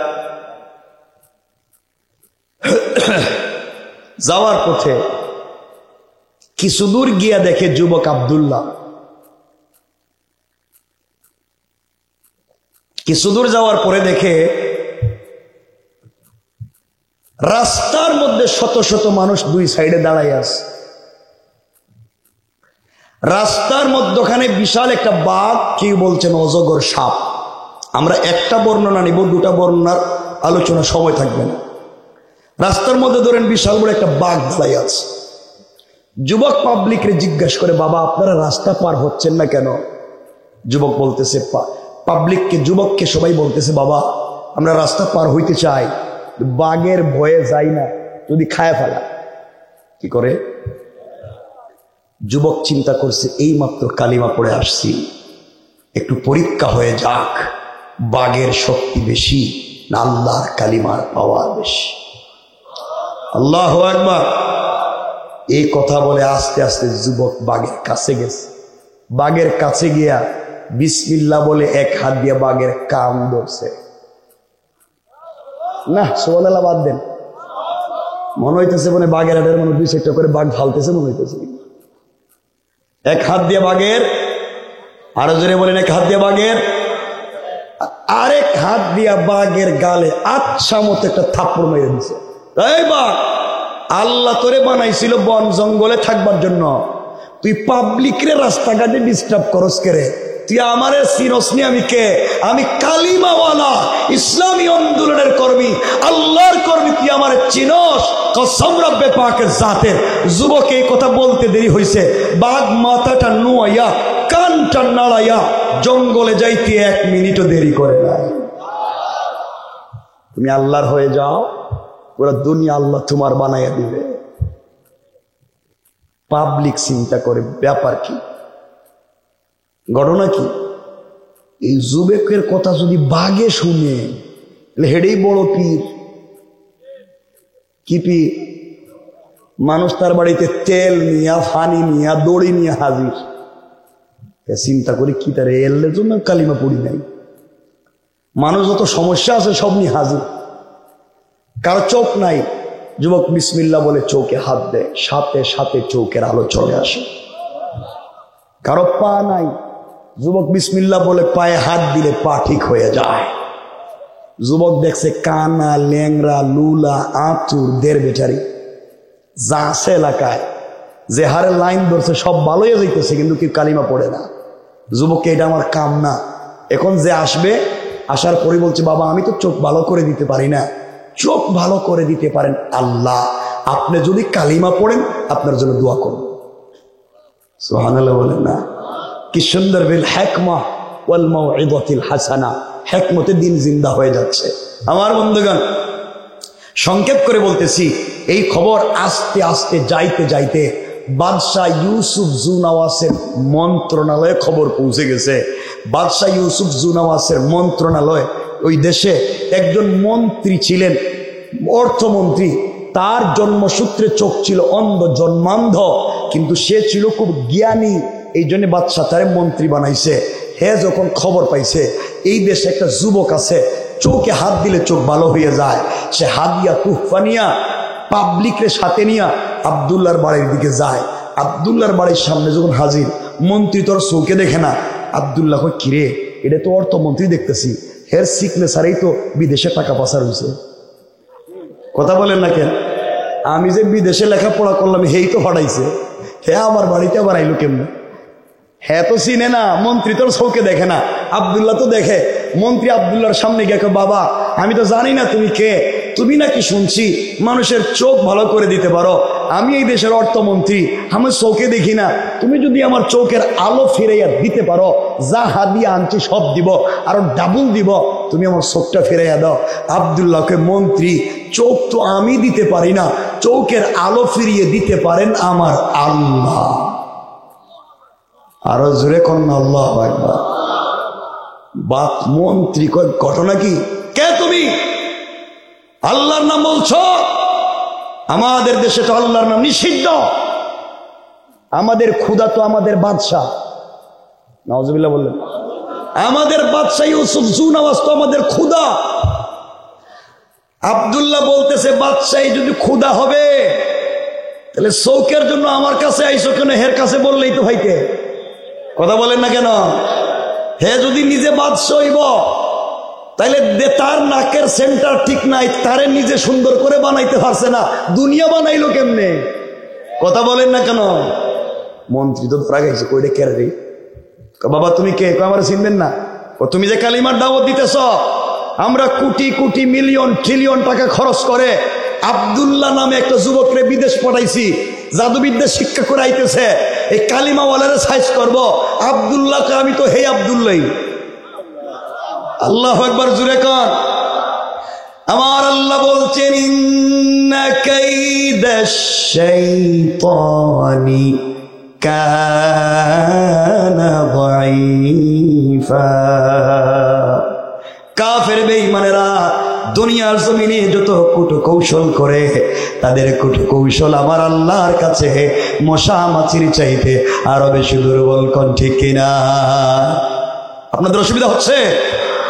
যাওয়ার পথে কিছু দূর গিয়া দেখে যুবক আব্দুল্লাহ। কিছু দূর যাওয়ার পরে দেখে রাস্তার মধ্যে শত শত মানুষ দুই সাইডে দাঁড়াই আছে। রাস্তার মধ্যখানে বিশাল একটা বাঘ, কেউ বলছেন অজগর সাপ। আমরা একটা বর্ণনা নিব, দুটা বর্ণনার আলোচনা সময় থাকবে না। রাস্তার মধ্যে ধরেন বিশাল বড় একটা বাঘ দাঁড়াই আছে। যুবক পাবলিকরে জিজ্ঞাসা করে, বাবা আপনারা রাস্তা পার হচ্ছেন না কেন? যুবক বলতেছে, পাবলিককে যুবককে সবাই বলতেছে, বাবা আমরা রাস্তা পার হইতে চাই, বাঘের ভয়ে যাই না, যদি খায় ফেলা। কি করে? যুবক চিন্তা করছে, এই মাত্র কালিমা পড়ে আসছি, একটু পরীক্ষা হয়ে যাক, বাঘের শক্তি বেশি না আল্লাহর কালিমার পাওয়ার বেশি। আল্লাহু আকবার। এই কথা বলে আস্তে আস্তে যুবক বাঘের কাছে গেছে। বাঘের কাছে গিয়া বিসমিল্লাহ বলে এক হাত দিয়ে বাঘের কান ধরছে। না সুবহানাল্লাহ বাদ দেন, মনে হইতেছে মানে বাঘের হাটের মনে দুই চারটা করে বাঘ ঢালতেছে মনে হইতেছে। এক হাত দিয়ে বাঘের, আরো জোরে বলেন এক হাত দিয়ে বাঘের, আরেক হাত দিয়া বাঘের গালে আচ্ছা মতো একটা থাপ্পড় মেরে দিছে। এই বাঘ, আল্লাহ তোরে বানাইছিল বন জঙ্গলে থাকবার জন্য, তুই পাবলিকরে রাস্তাঘাটে ডিস্টার্ব করস কে? তুই আমারে চিনস নি? আমি কে? আমি কালিমাওয়ালা ইসলামী আন্দোলনের কর্মী, আল্লাহর কর্মী, তুই আমারে চিনস? কসম রব্বে পাকের জাতের। যুবক এই কথা বলতে দেরি হইছে, বাঘ মাথাটা নুয়াইয়া কানটা নাড়াইয়া জঙ্গলে যাইতে 1 মিনিটও দেরি করে নাই। তুমি আল্লাহর হয়ে যাও, পুরো দুনিয়া আল্লাহ তোমার বানাইয়া দিবে। পাবলিক চিন্তা করে ব্যাপার কি, ঘটনা কি? এই যুবকের কথা যদি বাঘে শুনে, হেডেই বড় পীর। কি পীর? মানুষ তার বাড়িতে তেল নিয়া, ফানি নিয়া, দড়ি নিয়ে হাজির। চিন্তা করি কি তার এলের জন্য কালিমা পড়ি নাই। মানুষ যত সমস্যা আছে সব নিয়ে হাজির। কারো চোখ নাই, যুবক বিসমিল্লাহ বলে চৌকে হাত দেয়, সাথে সাথে চৌকের আলো চলে আসে। কারো পা নাই, যুবক বিসমিল্লাহ বলে পায়ে হাত দিলে পা ঠিক হয়ে যায়। যুবক দেখছে কানা, ল্যাংরা, লুলা, আঁতুর, দের বেচারি যা আছে এলাকায়, যে হারে লাইন ধরছে সব ভালো হয়ে যাইতেছে, কিন্তু কি কালিমা পড়ে না। যুবককে এটা আমার কাম না। এখন যে আসবে, আসার পরে বলছে, বাবা আমি তো চোখ ভালো করে দিতে পারি না। চোখ ভালো করে দিতে পারেন আল্লাহ, আপনি যদি কালিমা পড়েন আপনার জন্য দোয়া করুন। সুবহানাল্লাহ বলেন না? কি সুন্দর, বিল হিকমা ওয়াল মাউইযাতিল হাসানা, হিকমতে দিন জিন্দা হয়ে যাচ্ছে। আমার বন্ধুগণ, সংক্ষেপ করে বলতেছি, এই খবর আস্তে আস্তে যাইতে যাইতে বাদশাহ ইউসুফ জুনাওয়াসের মন্ত্রণালয়ে খবর পৌঁছে গেছে। বাদশাহ ইউসুফ জুনাওয়াসের মন্ত্রণালয়, ওই দেশে একজন মন্ত্রী ছিলেন, অর্থমন্ত্রী। তার জন্মসূত্রে চোখ ছিল অন্ধ, জন্মান্ধ, কিন্তু সে ছিল খুব জ্ঞানী। এই জন্য বাদশাহ তারে মন্ত্রী বানাইছে। হে যখন খবর পাইছে এই দেশে একটা যুবক আছে, চোখে হাত দিলে চোখ ভালো হয়ে যায়, সে হাদিয়া তুহফা নিয়া পাবলিকের সাথে নিয়া আবদুল্লাহর বাড়ির দিকে যায়। আবদুল্লাহর বাড়ির সামনে যখন হাজির, মন্ত্রী তোর চোখে দেখে না। আবদুল্লাহ কই, কিরে এটা তো অর্থমন্ত্রী দেখতেছি, হের সিগনেচারেই তো বিদেশে টাকা পাচার হয়েছে। কথা বলেন না কেন? আমি যে বিদেশে লেখাপড়া করলাম হেই তো ফাটাইছে, হ্যাঁ আমার বাড়িতে আবার আইলো কেমনে? হ্যাঁ তো চিনে না, মন্ত্রী তোর চোখে দেখে না, আবদুল্লাহ তো দেখে। মন্ত্রী আবদুল্লাহর সামনে গিয়ে, বাবা আমি তো জানি না তুমি কে, তুমি নাকি শুনছি মানুষের চোখ ভালো করে দিতে পারো, আমি এই দেশের অর্থমন্ত্রী, আমি চোখে দেখি না, তুমি যদি আমার চোখের আলো ফিরাইয়া দিতে পারো, যা হাদিয়া আনছি সব দিব, আরো ডাবল দিব, তুমি আমার চোখটা ফিরাইয়া দাও। আব্দুল্লাহকে মন্ত্রী, চোখ তো আমি দিতে পারি না, চোখের আলো ফিরিয়ে দিতে পারেন আমার আল্লাহ। আরো জোরে কন্যা আল্লাহ আকবার। বাপ মন্ত্রী কয় ঘটনা কি? কে তুমি? আল্লাহর নাম বলছো? আমাদের দেশে তো আল্লাহর নাম নিষিদ্ধ। আমাদের ক্ষুধা তো আমাদের বাদশাহ, নাউজুবিল্লাহ বললেন, আমাদের বাদশাহ ইউসুফ জুনাওয়াজ তো আমাদের ক্ষুধা। আব্দুল্লাহ বলতেছে বাদশাহী যদি ক্ষুধা হবে তাহলে চৌকের জন্য আমার কাছে আইসো কেন? হের কাছে বললেই তো ভাইকে কথা বলেন না কেন? হে যদি নিজে বাদশাহ হইব তাইলে তার নাকের সেন্টার ঠিক নাই, তারে নিজে সুন্দর করে বানাইতে পারছে না, দুনিয়া বানাইলো কেমনে? কথা বলেন না কেন? মন্ত্রী তো ধরা গেছে, কইরে কে রে? বাবা তুমি কে? আমার চিনবেন না? তুমি যে কালিমার দাওয়াত দিতেছ, আমরা কোটি কোটি মিলিয়ন ট্রিলিয়ন টাকা খরচ করে আব্দুল্লাহ নামে একটা যুবকরে বিদেশ পাঠাইছি, জাদুবিদ্যা শিক্ষা করে আইতেছে, এই কালিমাওয়ালারে সাইজ করব। আব্দুল্লাহকে আমি তো হে আব্দুল্লাহ। আল্লাহু আকবার, জুরে কর। আমার আল্লাহ বলছেন ইন্না কাইদাশ শাইতানি কানা দাঈফা। কাফের বেঈমানেরা দুনিয়ার জমিনে যত কুটু কৌশল করে, তাদের কুটু কৌশল আমার আল্লাহর কাছে মশা মাছির চাইতে আরো বেশি দুর্বল। কোন ঠিক কিনা? আপনাদের অসুবিধা হচ্ছে?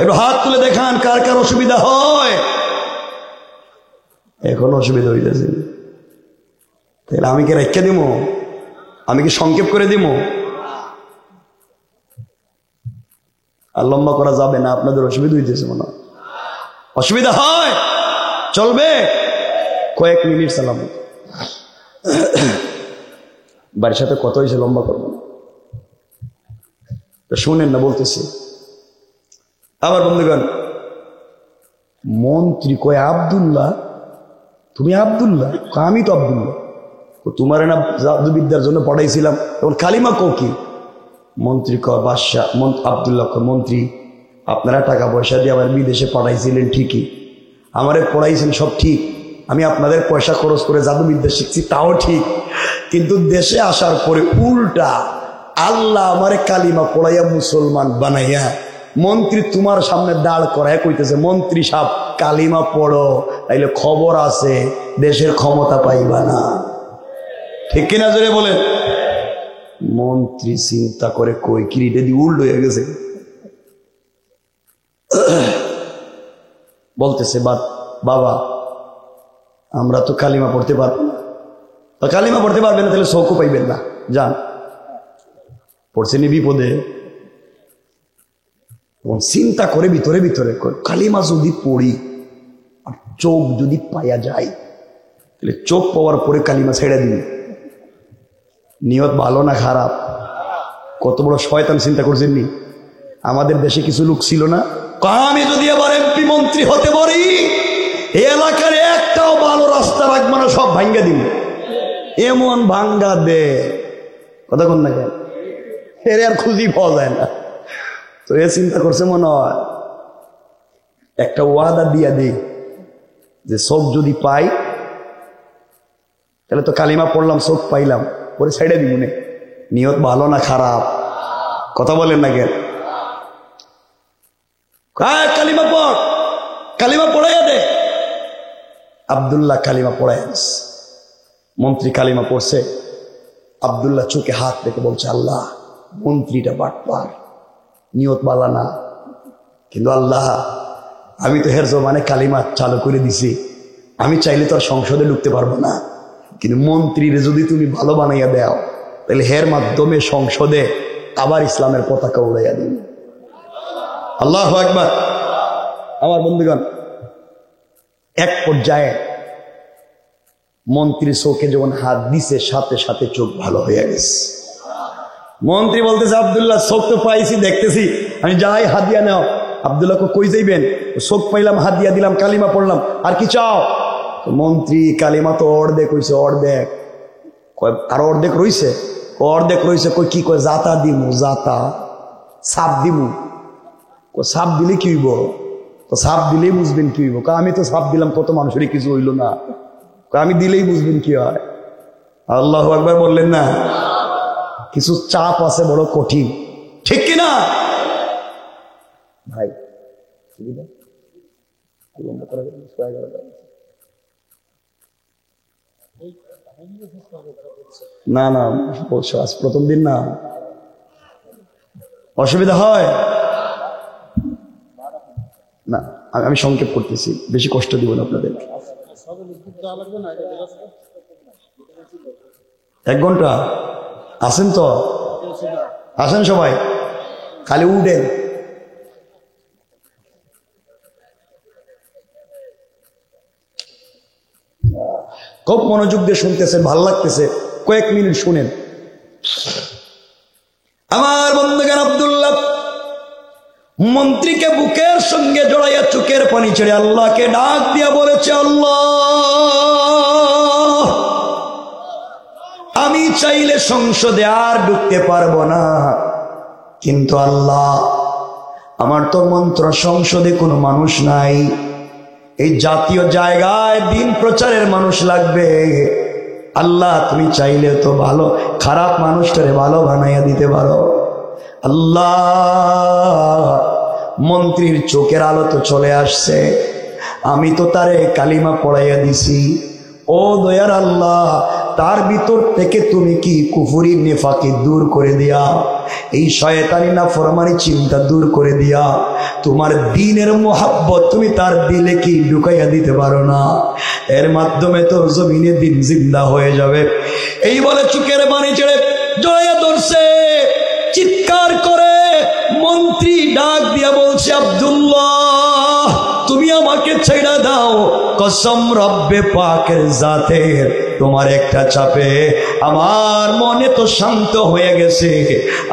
একটু হাত তুলে দেখান কার কার অসুবিধা হয়। এখন অসুবিধা হইতেছে, তাহলে আমি কি রেখে দিব? আমি কি সংক্ষেপ করে দিব? আর লম্বা করা যাবে না। আপনাদের অসুবিধা হইতেছে মনে হয়? অসুবিধা হয়? চলবে কয়েক মিনিট সালাম। বাড়ির সাথে কত হয়েছে, লম্বা করবো না, শুনেন না বলতেছি। আবার বন্ধুগণ, মন্ত্রী কয় আব্দুল্লাহ, তুমি আব্দুল্লাহ? আমি তো আব্দুল্লাহ। তোমার না জাদুবিদ্যার জন্য পড়াইছিলাম, তখন কালিমা কো কি? মন্ত্রী কয় বাদশাহ। আব্দুল্লাহ কয় মন্ত্রী, আপনারা টাকা পয়সা দিয়ে আমার বিদেশে পাঠাইছিলেন ঠিকই, আমারে পড়াইছেন সব ঠিক, আমি আপনাদের পয়সা খরচ করে জাদুবিদ্যা শিখছি তাও ঠিক, কিন্তু দেশে আসার পরে উল্টা আল্লাহ আমারে কালিমা পড়াইয়া মুসলমান বানাইয়া মন্ত্রী তোমার সামনে দাঁড় করায় কইতেছে, মন্ত্রী সাহেব কালিমা পড়ো, তাইলে খবর আছে দেশের ক্ষমতা পাইবা না। ঠিক কিনা জোরে বলেন? মন্ত্রী চিন্তা করে কই কিরিটে দিয়ে উল্টো হয়ে গেছে। বলতেছে বাবা আমরা তো কালিমা পড়তে পারবো না। কালিমা পড়তে পারবেন না তাহলে শৌকও পাইবেন না, যান। পড়ছেনি বিপদে। চিন্তা করে ভিতরে ভিতরে কালিমা যদি পড়ি আর চোখ যদি পাইয়া যায় তাহলে চোখ পাওয়ার পরে কালিমা ছেড়ে দিবি। নিয়ত ভালো না খারাপ? কত বড় শয়তান চিন্তা করছেননি? আমাদের দেশে কিছু লোক ছিল না, আমি যদি আবার এমপি মন্ত্রী হতে পারি এই এলাকার একটাও ভালো রাস্তা রাখবো না, সব ভাঙ্গা দিব। এমন ভাঙ্গা দে, কথা কোন না কেন, এর আর খুঁজি পাওয়া যায় না। তো এ চিন্তা করছে মনে হয় একটা ওয়াদা দিয়া দিই যে চোখ যদি পাই তাহলে তো কালিমা পড়লাম, চোখ পাইলাম, পরে ছেড়ে দিব নে। নিয়ত ভালো না খারাপ? কথা বলেন না কেন? কালিমা পড়, কালিমা পড়াইয়া দে। আব্দুল্লাহ কালিমা পড়াইয়া দিস। মন্ত্রী কালিমা পড়ছে, আব্দুল্লাহ চোখে হাত রেখে বলছে, আল্লাহ মন্ত্রীটা বাটপার, নিয়ত বালা না, কিন্তু আল্লাহ আমি তো হের জমানে কালিমা চালু করে দিছি, আমি চাইলে তো আর সংসদে ঢুকতে পারবো না, কিন্তু মন্ত্রীরে যদি তুমি ভালো বানাইয়া দাও তাহলে হের মাধ্যমে সংসদে আবার ইসলামের পতাকা উড়াইয়া দিন। আল্লাহু আকবার। আমার বন্ধুগণ, এক পর্যায়ে মন্ত্রী চোখে যখন হাত দিছে সাথে সাথে চোখ ভালো হয়ে গেছে। মন্ত্রী বলতেছে, আব্দুল্লাহ চোখ তো পাইছি, দেখতেছি, আমি যাই হাদিয়া নাও। আব্দুল্লাহ কই যাইবেন? চোখ পাইলাম, হাদিয়া দিলাম, কালিমা পড়লাম, আর কি চাও? মন্ত্রী কালিমা তো অর্ধেক হইছে, অর্ধেক আর অর্ধেক রইছে, অর্ধেক রইছে, কই কি কয় জাতা দিমু, জাতা সাপ দিমু। সাপ দিলে কি হইব? তো সাপ দিলেই বুঝবেন কি হইব। আমি তো সাপ দিলাম, কত মানুষেরই কিছু হইল না। আমি দিলেই বুঝবেন কি হয়। আল্লাহু আকবার বললেন না? কিছু চাপ আছে বড় কঠিন, ঠিক কিনা ভাই? না না বলছো আজ প্রথম দিন না, অসুবিধা হয় না। আমি সংক্ষেপ করতেছি, বেশি কষ্ট দিব না আপনাদের। 1 ঘন্টা আসেন তো, আসেন সবাই, খালি উঠেন। খুব মনোযোগ দিয়ে শুনতেছেন, ভাল লাগতেছে, কয়েক মিনিট শুনেন। আমার বন্ধুগণ, আব্দুল্লাহ মন্ত্রীকে বুকের সঙ্গে জড়াইয়া চোখের পানি ছেড়ে আল্লাহকে ডাক দিয়া বলেছে, আল্লাহ, আমি চাইলে সংসদে আর ঢুকতে পারবো না, কিন্তু আল্লাহ আমার তো মন্ত্র সংসদে কোনো মানুষ নাই, এই জাতীয় জায়গায় দিন প্রচারের মানুষ লাগবে। আল্লাহ তুমি চাইলে তো ভালো খারাপ মানুষটারে ভালো বানাইয়া দিতে পারো। আল্লাহ মন্ত্রীর চোখের আলো তো চলে আসছে, আমি তো তারে কালিমা পড়াইয়া দিছি। ও দয়ার আল্লাহ, তার ভিতর থেকে তুমি কি কুফরি নেফাকি দূর করে দিয়া, এই শয়তানি নাফরমানি চিন্তা দূর করে দিয়া তোমার দ্বীনের মোহাব্বত তুমি তার দিলে কি ঢুকাইয়া দিতে পারো না? এর মাধ্যমে তো জমিনে দিন জিন্দা হয়ে যাবে। এই বলে চোখের পানি ছেড়ে জড়াইয়া ধরছে, চিৎকার করে মন্ত্রী ডাক দিয়া বলছে, আব্দুল্লাহ তুমি আমাকে ছেড়ে দাও, কসম রব্বে পাকের জাতের, তোমার একটা চাপে আমার মনে তো শান্ত হয়ে গেছে,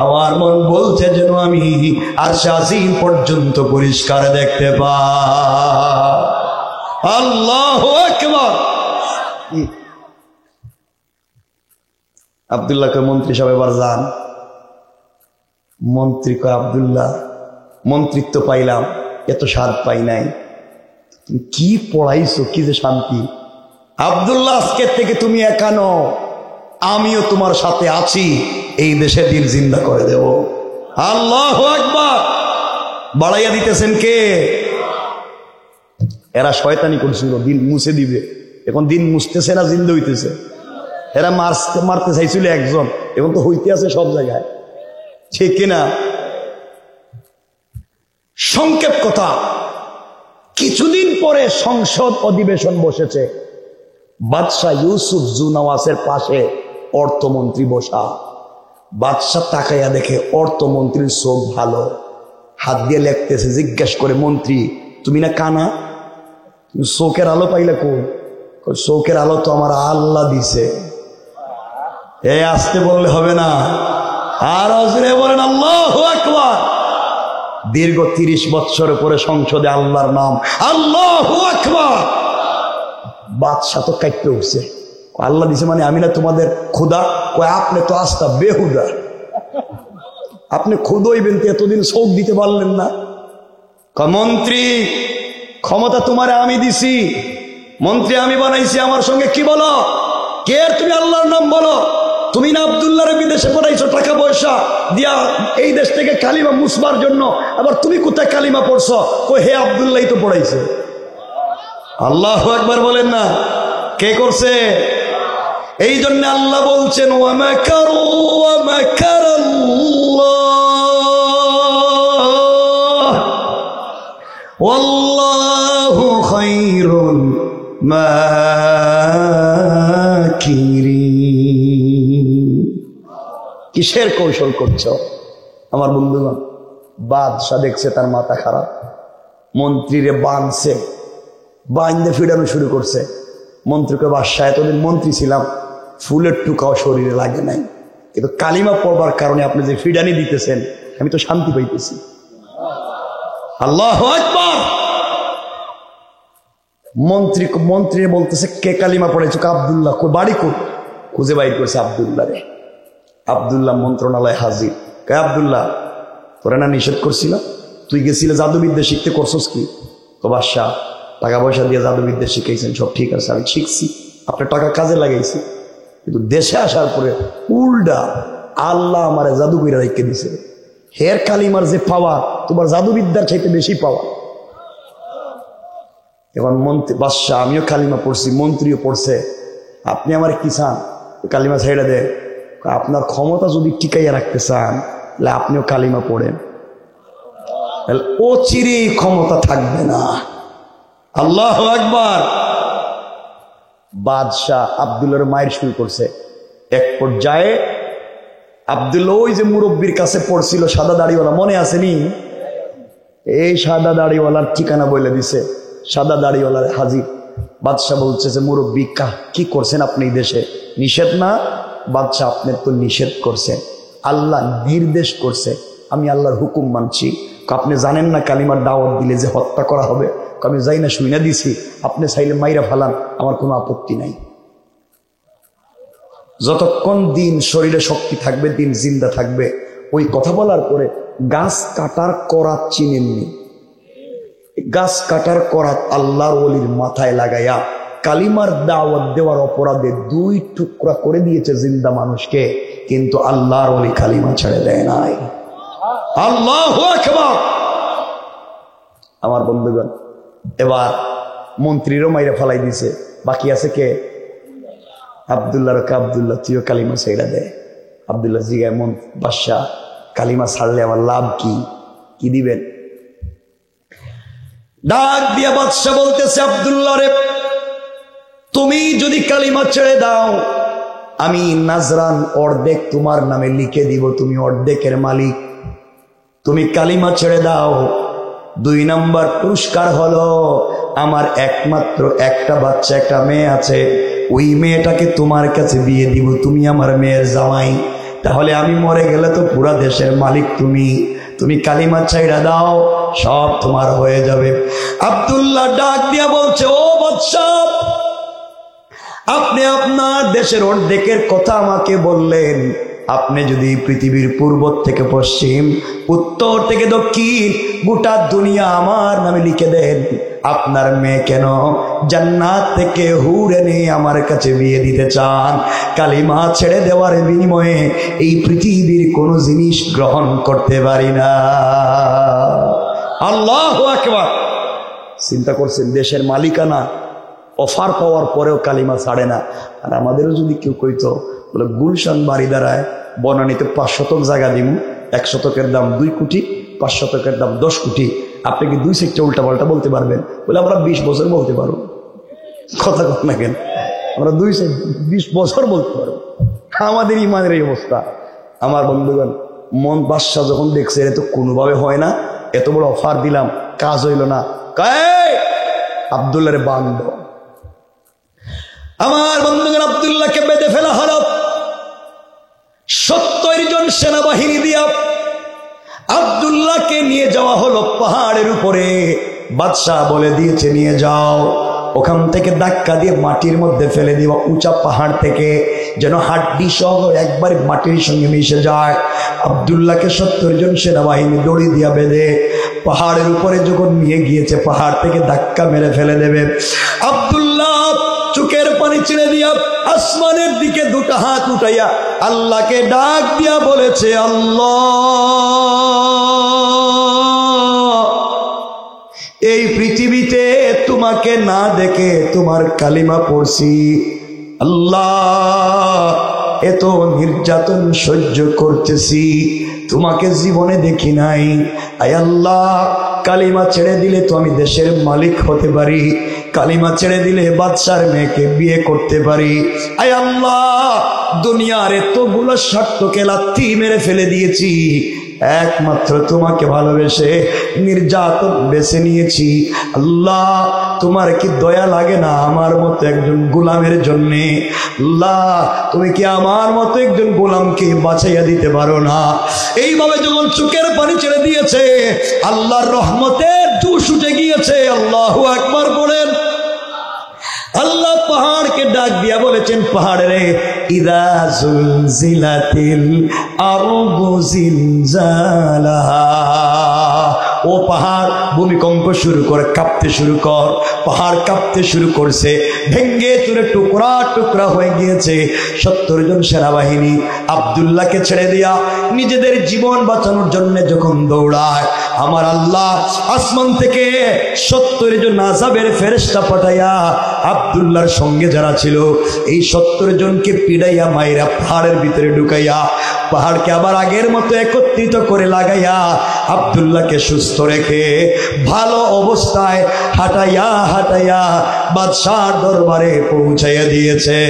আমার মন বলছে যেন আমি আরশে আজিম পর্যন্ত পরিষ্কার দেখতে পাই। আল্লাহু আকবার। আব্দুল্লাহকে মন্ত্রী সাহেব এবার যান। মন্ত্রী কয়, আব্দুল্লাহ মন্ত্রিত্ব পাইলাম, এত স্বাদ পাই নাই, কি পড়াইছো, কি যে শান্তি। আব্দুল্লাহ আজকের থেকে তুমি একা নও, আমিও তোমার সাথে আছি, এই দেশে দিন জিন্দা করে দেব। আল্লাহু আকবার। বাড়াইয়া দিতেছেন কে? এরা শয়তানি করছিল, দিন মুছে দিবে, এখন দিন মুছতেছে না, জিন্দা হইতেছে। এরা মারতে চাইছিল একজন, এখন তো হইতে আছে সব জায়গায়, ঠিক কিনা? সংক্ষেপ কথা, কিছুদিন পরে সংসদ অধিবেশন বসেছে। বাদশাহ ইউসুফ জুনাওয়াসের পাশে অর্থমন্ত্রী বসা। বাদশাহ তাকাইয়া দেখে অর্থমন্ত্রীর চোখ ভালো, হাত দিয়ে লেখতেছে। জিজ্ঞাসা করে, মন্ত্রী তুমি না কানা, তুমি চোখের আলো পাইলে কোন? চোখের আলো তো আমার আল্লাহ দিছে। এ আসতে বললে হবে না, আর অজরে বলেন আল্লাহু আকবার। দীর্ঘ 30 বছর পরে সংসদে আল্লাহর নাম, আল্লাহু আকবার। বাদশাহ তো কাইতে উঠছে, আল্লাহ দিছে মানে আমি না তোমাদের খুদা? কয় আপনি তো আস্তা বেহুদা, আপনি খুদ হইবেন তো এতদিন চোখ দিতে পারলেন না। মন্ত্রী ক্ষমতা তোমারে আমি দিছি, মন্ত্রী আমি বানাইছি, আমার সঙ্গে কি বলো? কে তুমি আল্লাহর নাম বলো? তুমি না আব্দুল্লাহরে বিদেশে পড়াইছো টাকা পয়সা দিয়া এই দেশ থেকে কালিমা মুসবার জন্য, আবার তুমি কোথায় কালিমা পড়ছো? ও হে আব্দুল্লাহ তো পড়াইছে। আল্লাহু আকবার বলেন না, কে করছে? এই জন্য আল্লাহ বলছেন, ওয়া মাকারু ওয়া মাকারাল্লাহ ওয়াল্লাহু খায়রুল মাকিরিন। কিসের কৌশল করছো আমার বন্ধুগণ? বাদশাহ দেখছে তার মাথা খারাপ, মন্ত্রীরে বাঁধছে, বাঁধতে ফিরানো শুরু করছে। মন্ত্রীকে, বাদশাহ এতদিন মন্ত্রী ছিলাম, ফুলের টুকাও শরীরে লাগে নাই, কিন্তু কালিমা পড়বার কারণে আপনি যে ফিডানি দিতেছেন, আমি তো শান্তি পাইতেছি। আল্লাহু আকবার। মন্ত্রী বলতেছে, কে কালিমা পড়েছ? আব্দুল্লাহ। বাড়ি কই? খুঁজে বাইর করছে আব্দুল্লাহ রে। আব্দুল্লাহ মন্ত্রণালয় হাজির। কে আব্দুল্লাহ, তোরা না নিষেধ করছিল, তুই গেছিলে জাদুবিদ্যা শিখতে, করছস কি? তো বাদশাহ টাকা পয়সা দিয়ে জাদুবিদ্যা শিখাইছেন, সব ঠিক আছে, আমি শিখছি, আপনার টাকা কাজে লাগাইছি, কিন্তু দেশে আসার পরে উল্টা আল্লাহ আমার জাদুবিরা রেখে দিছে। হের কালিমার যে পাওয়া, তোমার জাদুবিদ্যার চাইতে বেশি পাওয়া। এবার মন্ত্রী বাদশাহ, আমিও কালিমা পড়ছি, মন্ত্রীও পড়ছে, আপনি আমার কি চান? কালিমা ছেড়ে দে। আপনার ক্ষমতা যদি টিকাইয়া রাখতে চান তাহলে আপনিও কালিমা পড়েন, তাহলে ও চিরেই ক্ষমতা থাকবে না। আল্লাহু আকবার। বাদশাহ আব্দুল্লাহর মায়ের শুরু করছে। এক পর্যায়ে আব্দুল্লাহ ওই যে মুরব্বীর কাছে পড়ছিল সাদা দাড়িওয়ালা, মনে আসেনি? এই সাদা দাড়িওয়ালার ঠিকানা বলে দিছে। সাদা দাড়িওয়ালার হাজির। বাদশাহ বলছে যে মুরব্বী কি করছেন আপনি দেশে? নিষেধ না বাদশাহ, আপনি তো নিষেধ করছেন, আল্লাহ নির্দেশ করছে, আমি আল্লাহর হুকুম মানছি। আপনি জানেন না কালিমার দাওয়াত দিলে যে হত্যা করা হবে? আমি যাই না, শুই না দিছি, আপনি চাইলে মাইরা ফালান, আমার কোনো আপত্তি নাই। যতক্ষণ দিন শরীরে শক্তি থাকবে, দিন জিন্দা থাকবে। ওই কথা বলার পরে গাছ কাটার করাত চিনেননি? গাছ কাটার করাত আল্লাহর ওলির মাথায় লাগাইয়া কালিমার দাওয়াত দেওয়ার অপরাধে 2 টুকরা করে দিয়েছে জিন্দা মানুষকে, কিন্তু আল্লাহর ওলি কালিমা ছেড়ে দেয় নাই। আল্লাহু আকবার। আমার বন্ধুগণ, এবার মন্ত্রীরও মাইরা ফেলাই দিছে, বাকি আছে কে? আব্দুল্লাহ। আব্দুল্লাহ তুইও কালিমা ছেড়ে দে। আব্দুল্লাহ জিগায় বাদশাহ, কালিমা ছাড়লে আমার লাভ কি? কি দিবেন? ডাক দিয়া বাদশাহ বলতেছে, আব্দুল্লাহ রে, তুমি যদি কালিমা ছেড়ে দাও, আমি নাজরান অর্ধেক তোমার নামে লিখে দিব, তুমি অর্ধেকের মালিক। তুমি কালিমা ছেড়ে দাও। 2 নম্বর পুরস্কার হলো আমার একমাত্র একটা বাচ্চা, একটা মেয়ে আছে, ওই মেয়েটাকে তোমার কাছে বিয়ে দিব, তুমি আমার মেয়ের জামাই। তাহলে আমি মরে গেলে তো পুরা দেশের মালিক তুমি। তুমি কালিমা ছেড়ে দাও, সব তোমার হয়ে যাবে। আব্দুল্লাহ ডাক দিয়া বলছে, ও বাদশাহ, আপনি আপনার দেশের অর্ধেকের কথা আমাকে বললেন, আপনি যদি পৃথিবীর পূর্ব থেকে পশ্চিম, উত্তর থেকে দক্ষিণ গোটা দুনিয়া আমার নামে লিখে দেন, আপনার মেয়ে কেন জান্নাত থেকে হুর এনে আমার কাছে বিয়ে দিতে চান? কালিমা ছেড়ে দেওয়ার বিনিময়ে এই পৃথিবীর কোনো জিনিস গ্রহণ করতে পারি না। আল্লাহু আকবার। চিন্তা করছেন, দেশের মালিকানা অফার পাওয়ার পরেও কালিমা ছাড়ে না। আর আমাদেরও যদি কেউ কইতো বলে গুলশান বাড়ি দাঁড়ায় বনানীতে 5 শতক জায়গা দিব, 1 শতকের দাম 2 কোটি, 5 শতকের দাম 10 কোটি, আপনি কি 2 সেক্টর উল্টাপাল্টা বলতে পারবেন? বলে আমরা 20 বছর বলতে পারবো। কথা কর না কেন? আমরা 20 বছর বলতে পারবো। আমাদের ইমানের এই অবস্থা। আমার বন্ধুগণ, বাদশাহ যখন দেখছে এটা তো কোনোভাবে হয় না, এত বড় অফার দিলাম, কাজ হইল না, আব্দুল্লাহরে বান্ধ। আমার বন্ধুগণ, আব্দুল্লাহকে বেঁধে ফেলা হলো। 70 জন সেনাবাহিনী দিয়া আব্দুল্লাহকে নিয়ে যাওয়া হলো পাহাড়ের উপরে। বাদশাহ বলে দিয়েছে নিয়ে যাও, ওখান থেকে ধাক্কা দিয়ে মাটির মধ্যে ফেলে দিবা, উঁচা পাহাড় থেকে, যেন হাড্ডি সহ একবার মাটির সঙ্গে মিশে যায়। আব্দুল্লাহকে 70 জন সেনাবাহিনী দড়ি দিয়া বেঁধে পাহাড়ের উপরে যখন নিয়ে গিয়েছে, পাহাড় থেকে ধাক্কা মেরে ফেলে দেবে। আব্দুল্লাহ চোখের পানি ছেড়ে দিয়া আসমানের দিকে 2টা হাত উঠাইয়া আল্লাহকে ডাক দিয়া বলেছে, আল্লাহ, এই পৃথিবীতে তোমাকে না দেখে তোমার কালিমা পড়ছি, আল্লাহ এত নির্যাতন সহ্য করতেছি, তোমাকে জীবনে দেখি নাই। আয় আল্লাহ, কালিমা ছেড়ে দিলে তো আমি দেশের মালিক হতে পারি, কালিমা ছেড়ে দিলে বাদশার মেয়েকে বিয়ে করতে পারি। আয় আল্লাহ, দুনিয়ার এতগুলো স্বার্থকে লাথি মেরে ফেলে দিয়েছি, একমাত্র তোমাকে ভালোবেসে নির্যাতন বেছে নিয়েছি। আল্লাহ, তোমার কি দয়া লাগে না আমার মতো একজন গোলামের জন্য? আল্লাহ, তুমি কি আমার মতো একজন গোলামকে বাঁচাইয়া দিতে পারো না? এইভাবে যখন চোখের পানি ছেড়ে দিয়েছে, আল্লাহর রহমতের জোশ উঠে গিয়েছে। আল্লাহু আকবার বলেন। আল্লাহ পাহাড়কে ডাক দিয়া বলেছেন, পাহাড় রে, ইযা জুলজিলাতিল আরদু জিলজালাহা। ও পাহাড়, ভূমিকম্প শুরু করে কাঁপতে শুরু কর। পাহাড় কাঁপতে শুরু করছে, ভেঙ্গে চুরে টুকরা টুকরা হয়ে গিয়েছে। 70 জন সেনাবাহিনী আব্দুল্লাহকে ছেড়ে দিয়া নিজেদের জীবন বাঁচানোর জন্য যখন দৌড়ায়, আমার আল্লাহ আসমান থেকে 70 জন আযাবের ফেরেশতা পাঠাইয়া আব্দুল্লাহর সঙ্গে যারা ছিল এই 70 জনকে পিড়াইয়া মাইরা পাহাড়ের ভিতরে ঢুকাইয়া পাহাড়কে আবার আগের মতো একত্রিত করে লাগাইয়া আব্দুল্লাহকে সুস্থ রেখে ভালো অবস্থায় হাঁটাইয়া হাঁটাইয়া বাদশার দরবারে পৌঁছাইয়া দিয়েছে।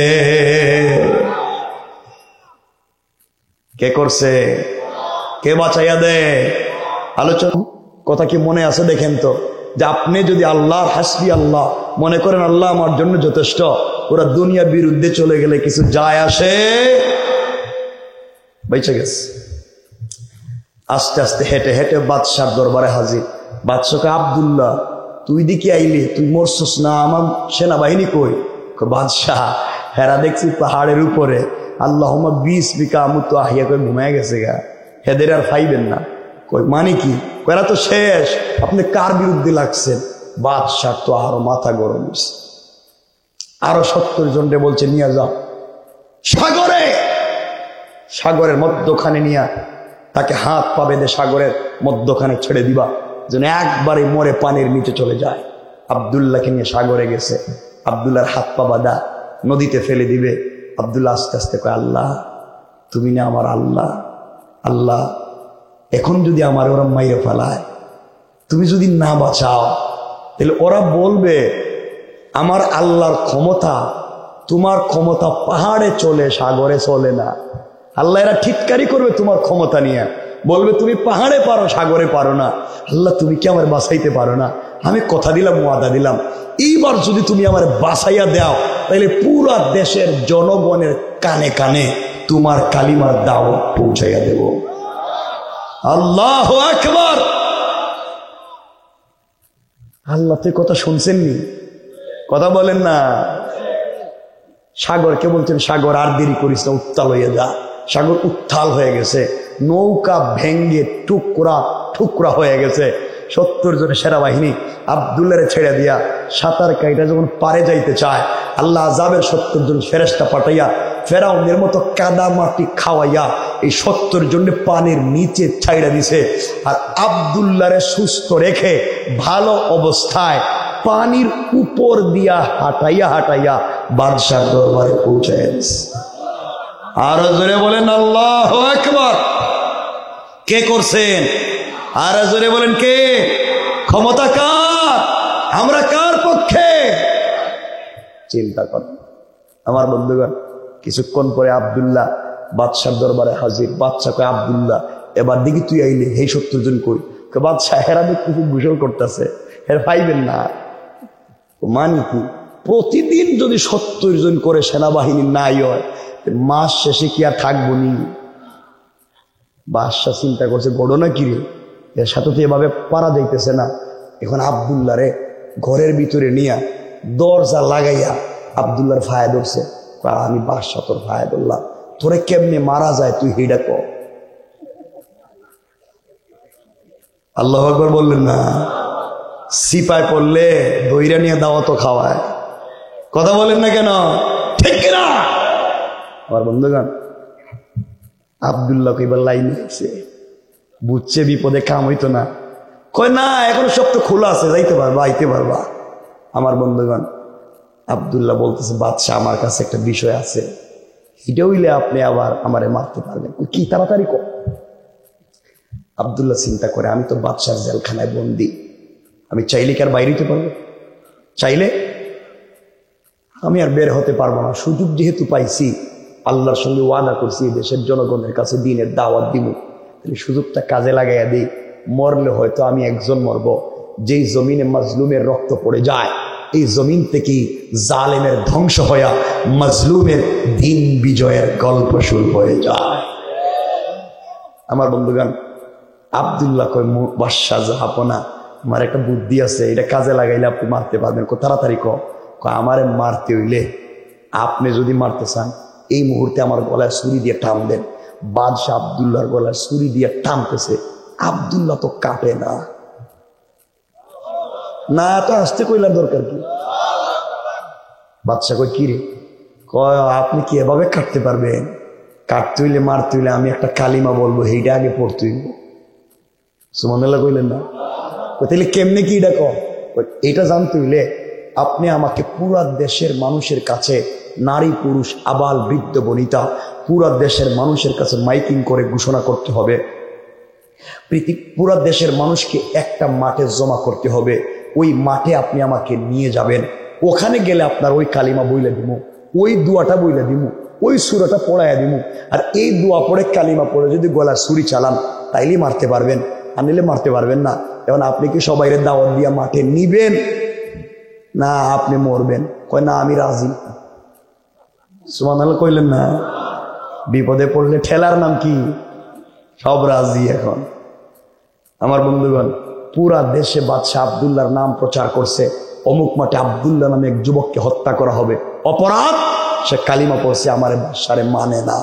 কে করছে? কে বাঁচাইয়া দেয়? আলোচনা কথা কি মনে আছে? দেখেন তো, যে আপনি যদি আল্লাহ হাসবি আল্লাহ মনে করেন আল্লাহ আমার জন্য যথেষ্ট, ওরা দুনিয়া বিরুদ্ধে চলে গেলে কিছু যায় আসে? বেঁচে গেছে। আস্তে আস্তে হেঁটে হেঁটে বাদশার দরবারে হাজির। বাদশাকে, আব্দুল্লাহ তুই দিকে আইলি, তুই মরছস না, আমার সেনাবাহিনী কই? বাদশাহ, হেরা দেখছি পাহাড়ের উপরে আল্লাহুম্মা বিসমিকা আমুতু আহিয়া করে ঘুমায় গেছে গা, হেদের আর ফাইবেন না। কই মানে কি? এরা তো শেষ, আপনি কার বিরুদ্ধে লাগছেন? বাদশাহ তো আরো মাথা গরম হয়েছে, আরো 70 জনরে বলছে নিয়ে যাও সাগরে। সাগরের মধ্যখানে নিয়ে তাকে হাত পা বেঁধে সাগরের মধ্যখানে ছেড়ে দিবা, যেন একবারে মরে পানির নিচে চলে যায়। আব্দুল্লাহকে নিয়ে সাগরে গেছে, আব্দুল্লাহর হাত পা বাঁধা, নদীতে ফেলে দিবে। আব্দুল্লাহ আস্তে আস্তে কয়, আল্লাহ তুমি না আমার আল্লাহ, আল্লাহ এখন যদি আমার ওরা মাইরে ফেলায়, তুমি যদি না বাঁচাও, তাহলে ওরা বলবে আমার আল্লাহর ক্ষমতা, তোমার ক্ষমতা পাহাড়ে চলে সাগরে চলে না। আল্লাহ এরা ঠিককারি করবে তোমার ক্ষমতা নিয়ে, বলবে তুমি পাহাড়ে পারো সাগরে পারো না। আল্লাহ তুমি কি আমার বাঁচাইতে পারো না? আমি কথা দিলাম, ওয়াদা দিলাম, এইবার যদি তুমি আমার বাঁচাইয়া দাও, তাহলে পুরা দেশের জনগণের কানে কানে তোমার কালিমার দাওয়াত পৌঁছাইয়া দেব। আল্লাহু আকবার। আল্লাহ তো কথা শুনছেননি? কথা বলেন না। সাগরকে বলছেন, সাগর আর দেরি করিস না, উত্তাল হয়ে যা। সাগর উত্তাল হয়ে গেছে, নৌকা ভেঙ্গে টুকরা টুকরা হয়ে গেছে। 70 জনের সেনাবাহিনী আব্দুল্লাহরে ছেড়ে দিয়া সাঁতার কাইটা যখন পারে যাইতে চায়, আল্লাহ আযাবের 70 জন ফেরেশতা পাঠাইয়া ফেরাউনের মতো কাদা মাটি খাওয়াইয়া এই 70 জনের পানির নিচে ছাইড়া দিছে। আর আব্দুল্লাহরে সুস্থ রেখে ভালো অবস্থায় পানির উপর দিয়া হাঁটাইয়া হাঁটাইয়া বাদশার দরবারে পৌঁছায় দিছে। আরো জোরে বলেন আল্লাহু আকবার। কে করছেন? আরো জোরে বলেন কে? ক্ষমতা কার? আমরা কার পক্ষে? চিন্তা কর আমার বন্ধুগণ। কিছুক্ষণ পরে আব্দুল্লাহ বাদশার দরবারে হাজির। বাদশা কয়, আব্দুল্লাহ এবার দেখি তুই আইলি, এই 70 জন কই? বাদশাহ, হেরা দেখতে গোসল করতেছে, হের পাইবেন না। মানে কি? প্রতিদিন যদি 70 জন করে সেনাবাহিনী নাই হয়, মাস শেষে কি আর থাকবো নি? বাদশা চিন্তা করছে, ঘটনা কি রে, এর সাথে তো এভাবে পারা যাইতেছে না। এখন আব্দুল্লাহ রে ঘরের ভিতরে নিয়ে দরজা লাগাইয়া আব্দুল্লাহর ফায়া ধরছে। আমি বাদশা তোর ফায়া ধরলাম, তোরে কেমনে মারা যায় তুই হেডা ক। আল্লাহু আকবার বললেন না? সিপাই পড়লে দইরা নিয়ে দাওয়াত খাওয়ায়। কথা বলেন না কেন? ঠিক কিনা? আমার বন্ধুগণ, আব্দুল্লাহ এবার লাইনে আছে, বুঝছে বিপদে কাম হইতো না। কয় না, এখন সব তো খোলা আছে, যাইতে পারবা, আইতে পারবা। আমার বন্ধুগণ, আব্দুল্লাহ বলতেছে, বাদশাহ আমার কাছে একটা বিষয় আছে, এটা হইলে আপনি আবার আমারে মারতে পারবেন। কি? তাড়াতাড়ি কর। আব্দুল্লাহ চিন্তা করে, আমি তো বাদশার জেলখানায় বন্দি, আমি চাইলে কি আর বাইরে হতে পারবো? চাইলে আমি আর বের হতে পারবো না। সুযোগ যেহেতু পাইছি, আল্লাহর সঙ্গে ওয়াদা করছি এই দেশের জনগণের কাছে দিনের দাওয়াত দিব, তাহলে সুযোগটা কাজে লাগাইয়া দিই। মরলে হয়তো আমি একজন মরব, যেই জমিনে মাজলুমের রক্ত পড়ে যায়, এই জমিন থেকে জালেমের ধ্বংস হইয়া মাজলুমের দিন বিজয়ের গল্প শুরু হয়ে যায়। আমার বন্ধুগণ, আব্দুল্লাহ কয়, বাদশা জাহাপনা, আমার একটা বুদ্ধি আছে, এটা কাজে লাগাইলে আপনি মারতে পারবেন। তাড়াতাড়ি কয়, আমারে মারতে হইলে আপনি যদি মারতে চান এই মুহূর্তে আমার গলায় ছুরি দিয়ে টান দেন। বাদশাহ আব্দুল্লাহর গলায় ছুরি দিয়ে টানতেছে, আব্দুল্লাহ তো কাটে না। না এত আসতে কইলার দরকার কি? বাদশাহ কয় কি রে? কয় আপনি কি এভাবে কাটতে পারবেন? কাটতে হইলে মারতে হইলে আমি একটা কালিমা বলবো, এইটা আগে পড়তে হইব। সুবহানাল্লাহ কইলেন না? তাহলে কেমনে কি এটা কর? এটা জানতে হইলে আপনি আমাকে পুরা দেশের মানুষের কাছে, নারী পুরুষ আবাল বৃদ্ধ বনিতা পুরা দেশের মানুষের কাছে মাইকিং করে ঘোষণা করতে হবে। পুরা দেশের মানুষকে একটা মাঠে জমা করতে হবে। ওই মাঠে আপনি আমাকে নিয়ে যাবেন, ওখানে গেলে আপনার ওই কালিমা বইলে দিব, ওই দুয়াটা বইলে দিব, ওই সূরাটা পড়াইয়া দিব। আর এই দোয়া পড়ে কালিমা পড়ে যদি গলার ছুরি চালান তাইলেই মারতে পারবেন, আর নিলে মারতে পারবেন না। এখন আপনি কি সবাইরে দাওয়াত দিয়া মাঠে নিবেন না আপনি মরবেন? কয় না আমি রাজি। সুবহানাল্লাহ কইলেন না? বিপদে পড়লে ঠেলার নাম কি? সব রাজি। এখন আমার বন্ধুগণ, পুরা দেশে বাদশাহ আব্দুল্লাহর নাম প্রচার করছে, অমুক মাঠে আব্দুল্লাহ নামে এক যুবককে হত্যা করা হবে। অপরাধ, সে কালিমা পড়ছে, আমার বাদশারে মানে না।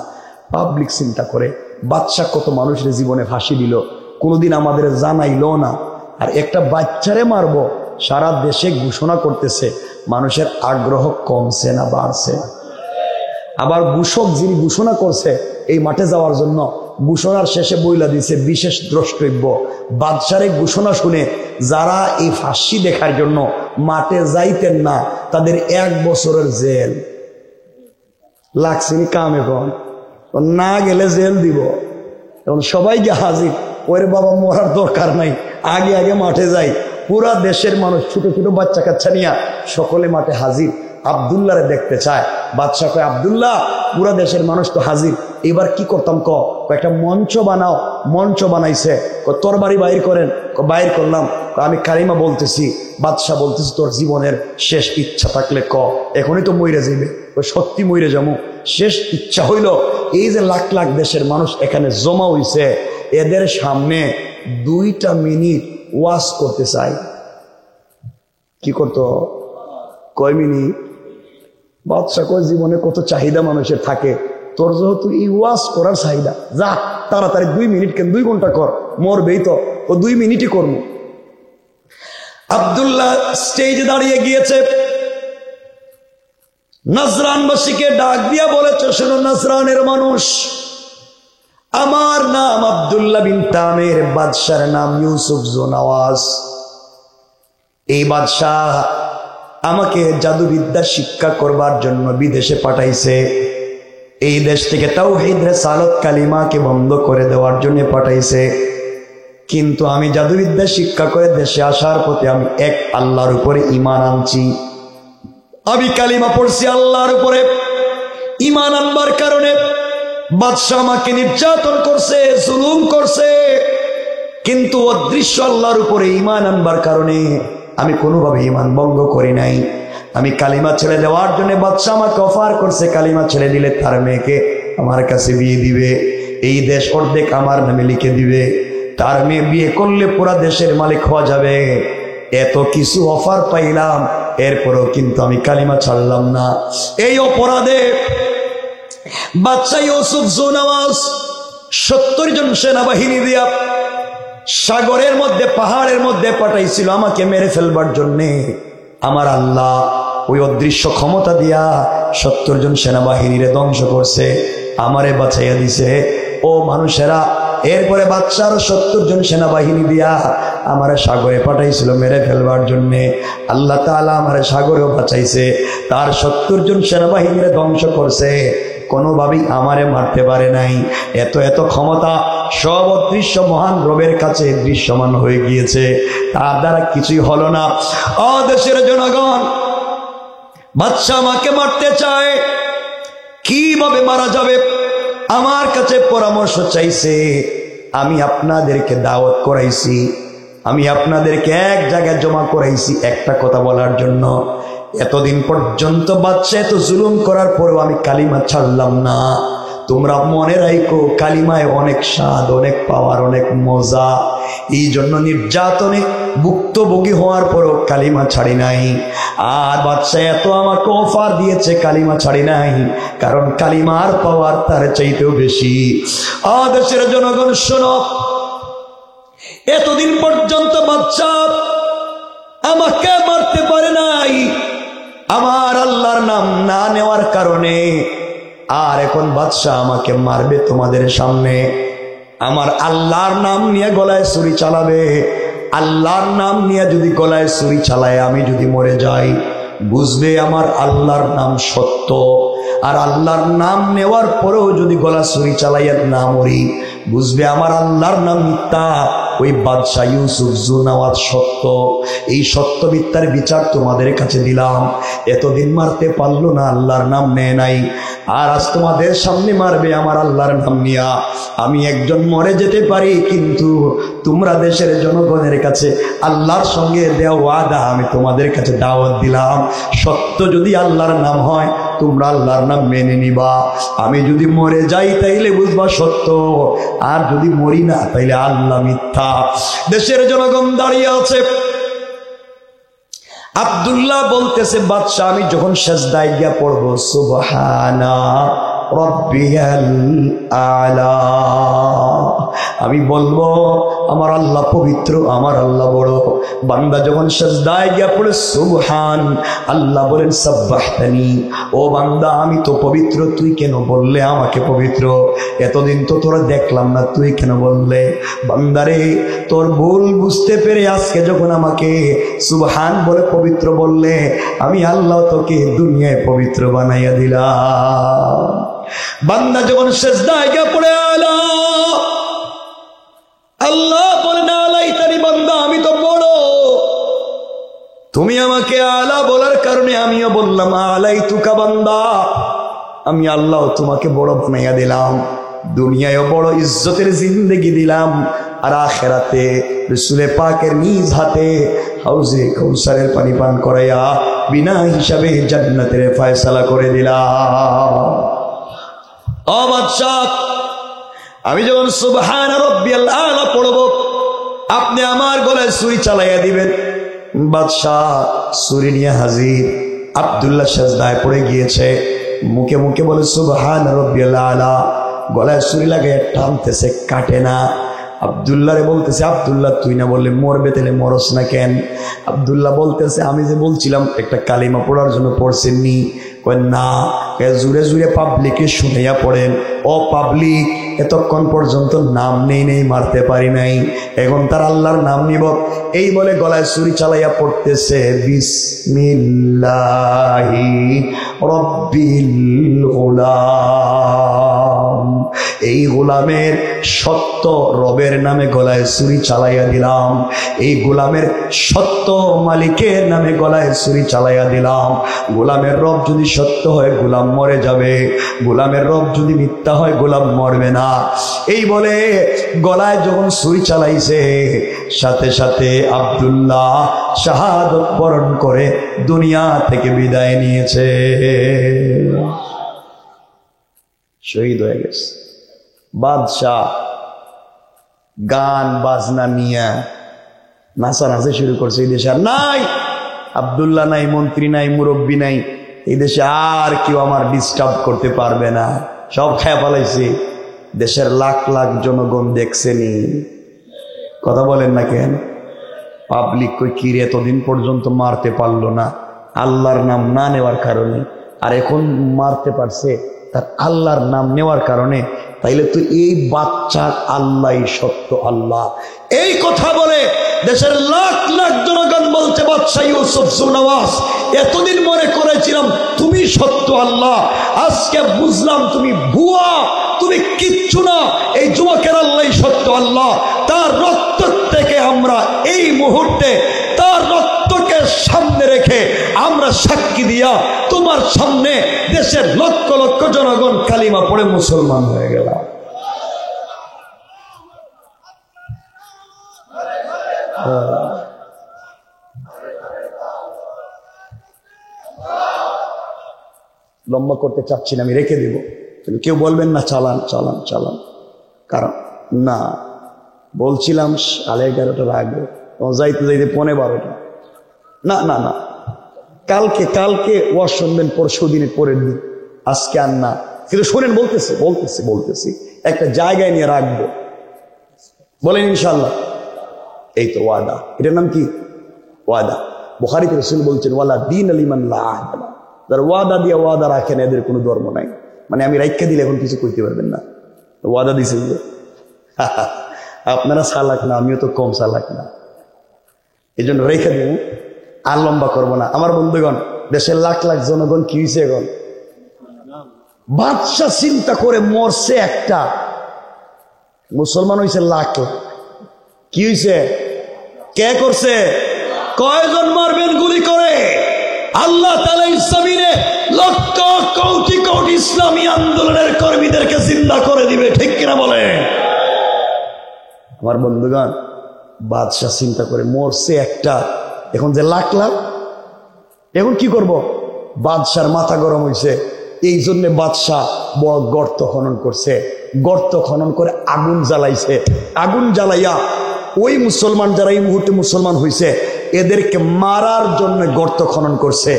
পাবলিক চিন্তা করে বাদশাহ কত মানুষের জীবনে ফাঁসি দিল, কোনোদিন আমাদের জানাইলো না। আর একটা বাচ্চারে মারবো, সারা দেশে ঘোষণা করতেছে। মানুষের আগ্রহ কমছে না বাড়ছে? আবার ঘোষক যিনি ঘোষণা করছে এই মাঠে যাওয়ার জন্য, ঘোষণার শেষে বইলা দিছে বিশেষ দ্রষ্টব্য। বাদশার এই ঘোষণা শুনে যারা এই ফাঁসি দেখার জন্য মাঠে যাইতেন না তাদের 1 বছরের জেল লাগছে। কাম এখন না গেলে জেল দিব। এখন সবাইকে হাজির, ওরে বাবা মরার দরকার নাই, আগে আগে মাঠে যাই। পুরা দেশের মানুষ ছোট ছোট বাচ্চা কাচ্চা নিয়ে সকলে মাঠে হাজির, আব্দুল্লাহরে দেখতে চায়। বাদশাহ কয় আব্দুল্লাহ, পুরা দেশের মানুষ তো হাজির, এবার কি করতাম? একটা মঞ্চ বানাও। মঞ্চ বানাইছে। তরবারি বাইর করেন। বাইর করলাম। আমি কালিমা বলতেছি। বাদশাহ বলতেছি তোর জীবনের শেষ ইচ্ছা থাকলে এখনই তো মইরে যাইবে। সত্যি মইরে যাবো। শেষ ইচ্ছা হইল এই যে লাখ লাখ দেশের মানুষ এখানে জমা হইছে, এদের সামনে 2টা মিনিট ওয়াজ করতে চাই। কি করতো? কয় মিনিট? বাদশাহ কয় জীবনে কত চাহিদা মানুষের থাকে, তোর যেহেতু এই ওয়াজ করার চাহিদা, যা তাড়াতাড়ি 2 মিনিট কেন 2 ঘন্টা কর, মরবেই তো, ও 2 মিনিটই করবো। আব্দুল্লাহ স্টেজে দাঁড়িয়ে গিয়েছে, নজরানবাসীকে ডাক দিয়া বলেছে, শোনো নজরানের মানুষ, আমার নাম আব্দুল্লাহ বিন তামির, বাদশার নাম ইউসুফ জোনাওয়াজ। এই বাদশাহ আমাকে জাদুবিদ্যা শিক্ষা করবার জন্য বিদেশে পাঠাইছে। এই দেশ থেকে তাওহীদ রিসালাত কালিমাকে বন্ধ করে দেওয়ার জন্য পাঠাইছে। কিন্তু আমি জাদুবিদ্যা শিক্ষা করে দেশে আসার পথে আমি এক আল্লাহর উপরে ঈমান আনছি। আমি কালিমা পড়ছি আল্লাহর উপরে। ঈমান আনবার কারণে বাদশাহ আমাকে নির্যাতন করছে, জুলুম করছে, কিন্তু অদৃশ্য আল্লাহর উপরে ঈমান আনবার কারণে আমি কোনোভাবে ঈমান ভঙ্গ করি নাই। আমি কালিমা ছেড়ে দেওয়ার জন্য বাদশাহ আমাকে অফার করছে, কালিমা ছেড়ে দিলে তার মেয়েকে আমার কাছে বিয়ে দিবে, এই দেশ অর্ধেক আমার নামে লিখে দিবে, তার মেয়ে বিয়ে করলে পুরা দেশের মালিক হওয়া যাবে। এত কিছু অফার পাইলাম, এরপরও কিন্তু আমি কালিমা ছাড়লাম না। এই অপরাধে বাদশাহ ইউসুফ জোনাওয়াজ 70 জন সেনাবাহিনী দিয়া সাগরের মধ্যে, পাহাড়ের মধ্যে পাঠাইছিল আমাকে মেরে ফেলবার জন্যে। আমার আল্লাহ ওই অদৃশ্য ক্ষমতা দিয়া 70 জন সেনাবাহিনীরে ধ্বংস করছে, আমারে বাঁচাইয়া দিছে। ও মানুষেরা, এরপরে বাদশার 70 জন সেনাবাহিনী দিয়া আমারে সাগরে পাঠাইছিল মেরে ফেলবার জন্যে। আল্লাহ তাআলা আমারে সাগরেও বাঁচাইছে, তার 70 জন সেনাবাহিনীরে ধ্বংস করছে, কোনোভাবেই আমারে মারতে পারে নাই। এত এত ক্ষমতা সব অদৃশ্য মহান রবের কাছে দৃশ্যমান হয়ে গিয়েছে, তার দ্বারা কিছুই হলো না। ও দেশের জনগণ, বাদশা আমাকে মারতে চায়, কিভাবে মারা যাবে আমার কাছে পরামর্শ চাইছে। আমি আপনাদেরকে দাওয়াত করাইছি, আমি আপনাদেরকে এক জায়গায় জমা করাইছি একটা কথা বলার জন্য। এতদিন পর্যন্ত বাদশা এত জুলুম করার পরেও আমি কালিমা ছাড়লাম না, তোমরা মনে রাখো কালিমায় অনেক স্বাদ, অনেক পাওয়ার, অনেক মজা। এই জন্য নির্যাতনে ভুক্তভোগী হওয়ার পরও কালিমা ছাড়ি নাই। আর বাদশা এত আমাকে অফার দিয়েছে, কালিমা ছাড়ি নাই, কারণ কালিমার পাওয়ার তার চাইতেও বেশি। দেশের জনগণ শোনো, এতদিন পর্যন্ত বাদশা আমাকে মারতে পারে নাই আমার আল্লাহর নাম না নেওয়ার কারণে। আর এখন বাদশা আমাকে মারবে তোমাদের সামনে, আমার আল্লাহর নাম নিয়ে গলায় ছুরি চালাবে। আল্লাহর নাম নিয়ে যদি গলায় ছুরি চালায় আমি যদি মরে যাই, বুঝবে আমার আল্লাহর নাম সত্য। আর আল্লাহর নাম নেওয়ার পরেও যদি গলা ছুরি চালাইয়া না মরি, বুঝবে আমার আল্লাহর নাম মিথ্যা, ওই বাদশা ইউসুফ জুনাওয়াত সত্য। এই সত্য মিথ্যার বিচার তোমাদের কাছে দিলাম। এতদিন মারতে পারলো না, আল্লাহর নাম নেয় নাই, আর আজ তোমাদের সামনে মারবে আমার আল্লাহর নাম নিয়া। আমি একজন মরে যেতে পারি, কিন্তু তোমরা দেশের জনগণের কাছে আল্লাহর সঙ্গে দেওয়া ওয়াদা আমি তোমাদের কাছে দাওয়াত দিলাম। সত্য যদি আল্লাহর নাম হয়, তোমরা আল্লাহর নাম মেনে নিবা। আমি যদি মরে যাই তাইলে বুঝবা সত্য, আর যদি মরি না তাইলে আল্লাহ মিথ্যা। দেশের জনগণ দাঁড়িয়ে আছে। আব্দুল্লাহ বলতেছে, বাদশা আমি যখন সেজদায় গিয়া পড়বো সুবহানা রব্বিয়াল আলা, আমি বলবো আমার আল্লাহ পবিত্র, আমার আল্লাহ বড়। বান্দা যখন সেজদায় গিয়া পড়ে সুবহান, আল্লাহ বলেন সাব্বাহতানি, ও বান্দা আমি তো পবিত্র, তুই কেন বললে আমাকে পবিত্র? এতদিন তো তোরা দেখলাম না, তুই কেন বললে? বান্দারে, তোর ভুল বুঝতে পেরে আজকে যখন আমাকে সুবহান বলে পবিত্র বললে, আমি আল্লাহ তোকে দুনিয়ায় পবিত্র বানাইয়া দিলাম। বান্দা যখন সেজদায় গিয়া পড়ে আল্লাহ বলে না আলাইতানি, বান্দা আমি তো বড়, তুমি আমাকে আলা বলার কারণে আমিও বললাম আলাইতুকা বান্দা, আমি আল্লাহ তোমাকে বড় বানাইয়া দিলাম। দুনিয়ায়ও বড় ইজ্জতের জিন্দেগি দিলাম, আর আখেরাতে রাসূল পাকের নিজ হাতে হাউজে কাউসারের পানি পান করাইয়া বিনা হিসাবে জান্নাতের ফয়সালা করে দিলাম। ও বাদশা, আমি যখন সুবহান রাব্বিয়াল আলা পড়ব, আপনি আমার গলায় ছুরি চালাইয়া দিবেন। বাদশা ছুরি নিয়ে হাজির। আব্দুল্লাহ সেজদায় পড়ে গিয়েছে, মুখে মুখে বলে সুবহান রাব্বিয়াল আলা, গলায় ছুরি লাগাইয়া টানতেছে, কাটে না। আব্দুল্লাহরে বলতেছে, আব্দুল্লাহ তুই না বললে মরবে, তাহলে মরস না কেন? আব্দুল্লাহ বলতেছে, আমি যে বলছিলাম একটা কালিমা পড়ার জন্য পড়ছেননি? কয় না। জুড়ে জুড়ে পাবলিকে শুনাইয়া পড়েন। ও পাবলিক, এতক্ষণ পর্যন্ত নাম নেই মারতে পারি নাই, এখন তার আল্লাহর নাম নিব। এই বলে গলায় ছুরি চালাইয়া পড়তেছে বিসমিল্লাহি রব্বিল গুলাম। এই গোলামের সত্য রবের নামে গলায় ছুরি চালাইয়া দিলাম। এই গোলামের সত্য মালিকের নামে গলায় ছুরি চালাইয়া দিলাম। গোলামের রব যদি সত্য হয় গোলাম মরে যাবে, গোলামের রব যদি মিথ্যা হয় গোলাম মরবে না। এই বলে গলায় যখন ছুরি চালাইছে, সাথে সাথে আব্দুল্লাহ শাহাদত বরণ করে দুনিয়া থেকে বিদায় নিয়েছে, শহীদ হয়ে গেছে। বাদশাহ গান বাজনা নিয়ে নাচানাচি শুরু করছে। এই দেশে আর নাই আব্দুল্লাহ, নাই মন্ত্রী, নাই মুরব্বী, নাই। এই দেশে আর কেউ আমার ডিস্টার্ব করতে পারবে না, সব খেয়ে ফেলাইছে। দেশের লাখ লাখ জনগণ দেখছেনি, কথা বলেন না কেন? পাবলিক কই কিরে এতদিন পর্যন্ত মারতে পারলো না আল্লাহর নাম না নেওয়ার কারণে, আর এখন মারতে পারছে তার আল্লাহর নাম নেওয়ার কারণে। তাইলে তো এই বাচ্চার আল্লাহই সত্য আল্লাহ। এই কথা বলে দেশের লাখ লাখ জনগণ বলছে, বাদশা ইউসুফ জুনাওয়াত, এতদিন মনে করেছিলাম তুমি সত্য আল্লাহ, আজকে বুঝলাম তুমি ভুয়া, তুমি কিচ্ছু না। এই যুবকের আল্লাহই সত্য আল্লাহ। তার রক্ত থেকে আমরা এই মুহূর্তে তার রক্তকে সামনে রেখে আমরা সাক্ষী দিয়া তোমার সামনে দেশের লক্ষ লক্ষ জনগণ কালিমা পড়ে মুসলমান হয়ে গেল। লম্বা করতে চাচ্ছি না, আমি রেখে দিব। কেউ বলবেন না চালান চালান চালান, কারণ না বলছিলাম 11:30 রাখবো, যাইতে যাইতে 11:15। না না না, কালকে কালকে ওয়াজ শুনবেন, পরশু দিনে পরের দিন, আজকে আর না। কিন্তু শোনেন, বলতেছি বলতেছি বলতেছি একটা জায়গায় নিয়ে রাখবো, বলেন ইনশাল্লাহ। এই তো ওয়াদা, এটার নাম কি? ওয়াদা। বুখারীতে রাসূল বলছেন ওয়ালা দীন লিমান লা আহদ লাহু, যারা ওয়াদা দিয়ে ওয়াদা রাখেন এদের কোনো ধর্ম নাই। মানে আমি রাইখা দিলে এখন কিছু কইতে পারবেন না, ওয়াদা দিছেন যে। আপনারা চালাক না, আমিও তো কম চালাক না, এই জন্য রেখে দিব, আর লম্বা করবো না। আমার বন্ধুগণ, দেশের লাখ লাখ জনগণ কি হয়েছে এখন? বাদশা চিন্তা করে মরছে একটা, মুসলমান হয়েছে লাখ লাখ। কি হয়েছে? কে করছে? কয়জন মারবেন গুলি করে? আল্লাহ তাআলা জমিনে লক্ষ কোটি কোটি ইসলামী আন্দোলনের কর্মীদেরকে জিন্দা করে দিবে, ঠিক কিনা বলে? আমার বন্ধুগণ, বাদশা চিন্তা করে মরছে একটা, এখন যে লাখ লাখ, এখন কি করব? বাদশার মাথা গরম হয়েছে, এই জন্য বাদশা বড় গর্ত খনন করছে, গর্ত খনন করে আগুন জ্বালাইছে, আগুন জ্বালাইয়া ওই মুসলমান যারা এই মুহূর্তে মুসলমান হয়েছে এদেরকে মারার জন্য গর্ত খনন করছে।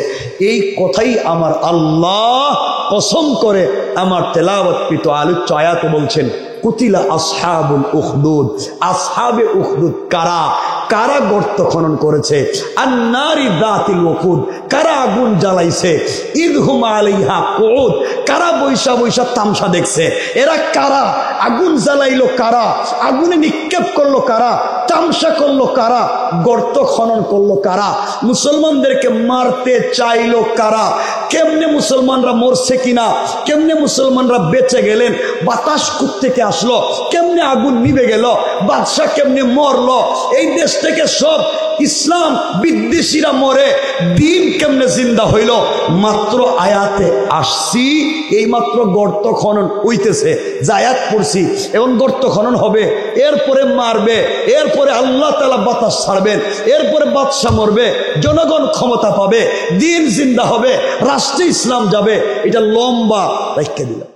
এই কথাই আমার আল্লাহ কসম করে আমার তেলাওয়াতকৃত আলোচ্য আয়াতে বলছেন, কুতিলা আসহাবুল উখদুদ, আসহাবে উখদুদ কারা? কারা গর্ত খনন করেছে? আন্নারি যাতিল ওকুদ, কারা আগুন জ্বালাইছে? ইদহুম আলাইহা কুউদ, কারা বৈশা বৈশা তামসা দেখছে? এরা কারা? আগুন জ্বালাইলো কারা? আগুনে নিক্ষেপ করলো কারা? তামসা করলো কারা? গর্ত খনন করলো কারা? মুসলমানদেরকে মারতে চাইলো কারা? কেমনে মুসলমানরা মরছে কিনা, কেমনে মুসলমানরা বেঁচে গেলেন, বাতাস কোত্থেকে আসলো, কেমনে আগুন নিভে গেল, বাদশা কেমনে মরলো, এই দেশ থেকে সব ইসলাম বিদ্বেষীরা মরে দিন কেমনে জিন্দা হইল, মাত্র আয়াতে আসছি। এই মাত্র গর্ত খনন হইতেছে, আয়াত পড়ছি, এখন গর্ত খনন হবে, এরপরে মারবে, এরপরে আল্লাহ তাআলা বাতাস ছাড়বেন, এরপরে বাদশা মরবে, জনগণ ক্ষমতা পাবে, দিন জিন্দা হবে, রাষ্ট্রে ইসলাম যাবে। এটা লম্বা রেখে দিলাম।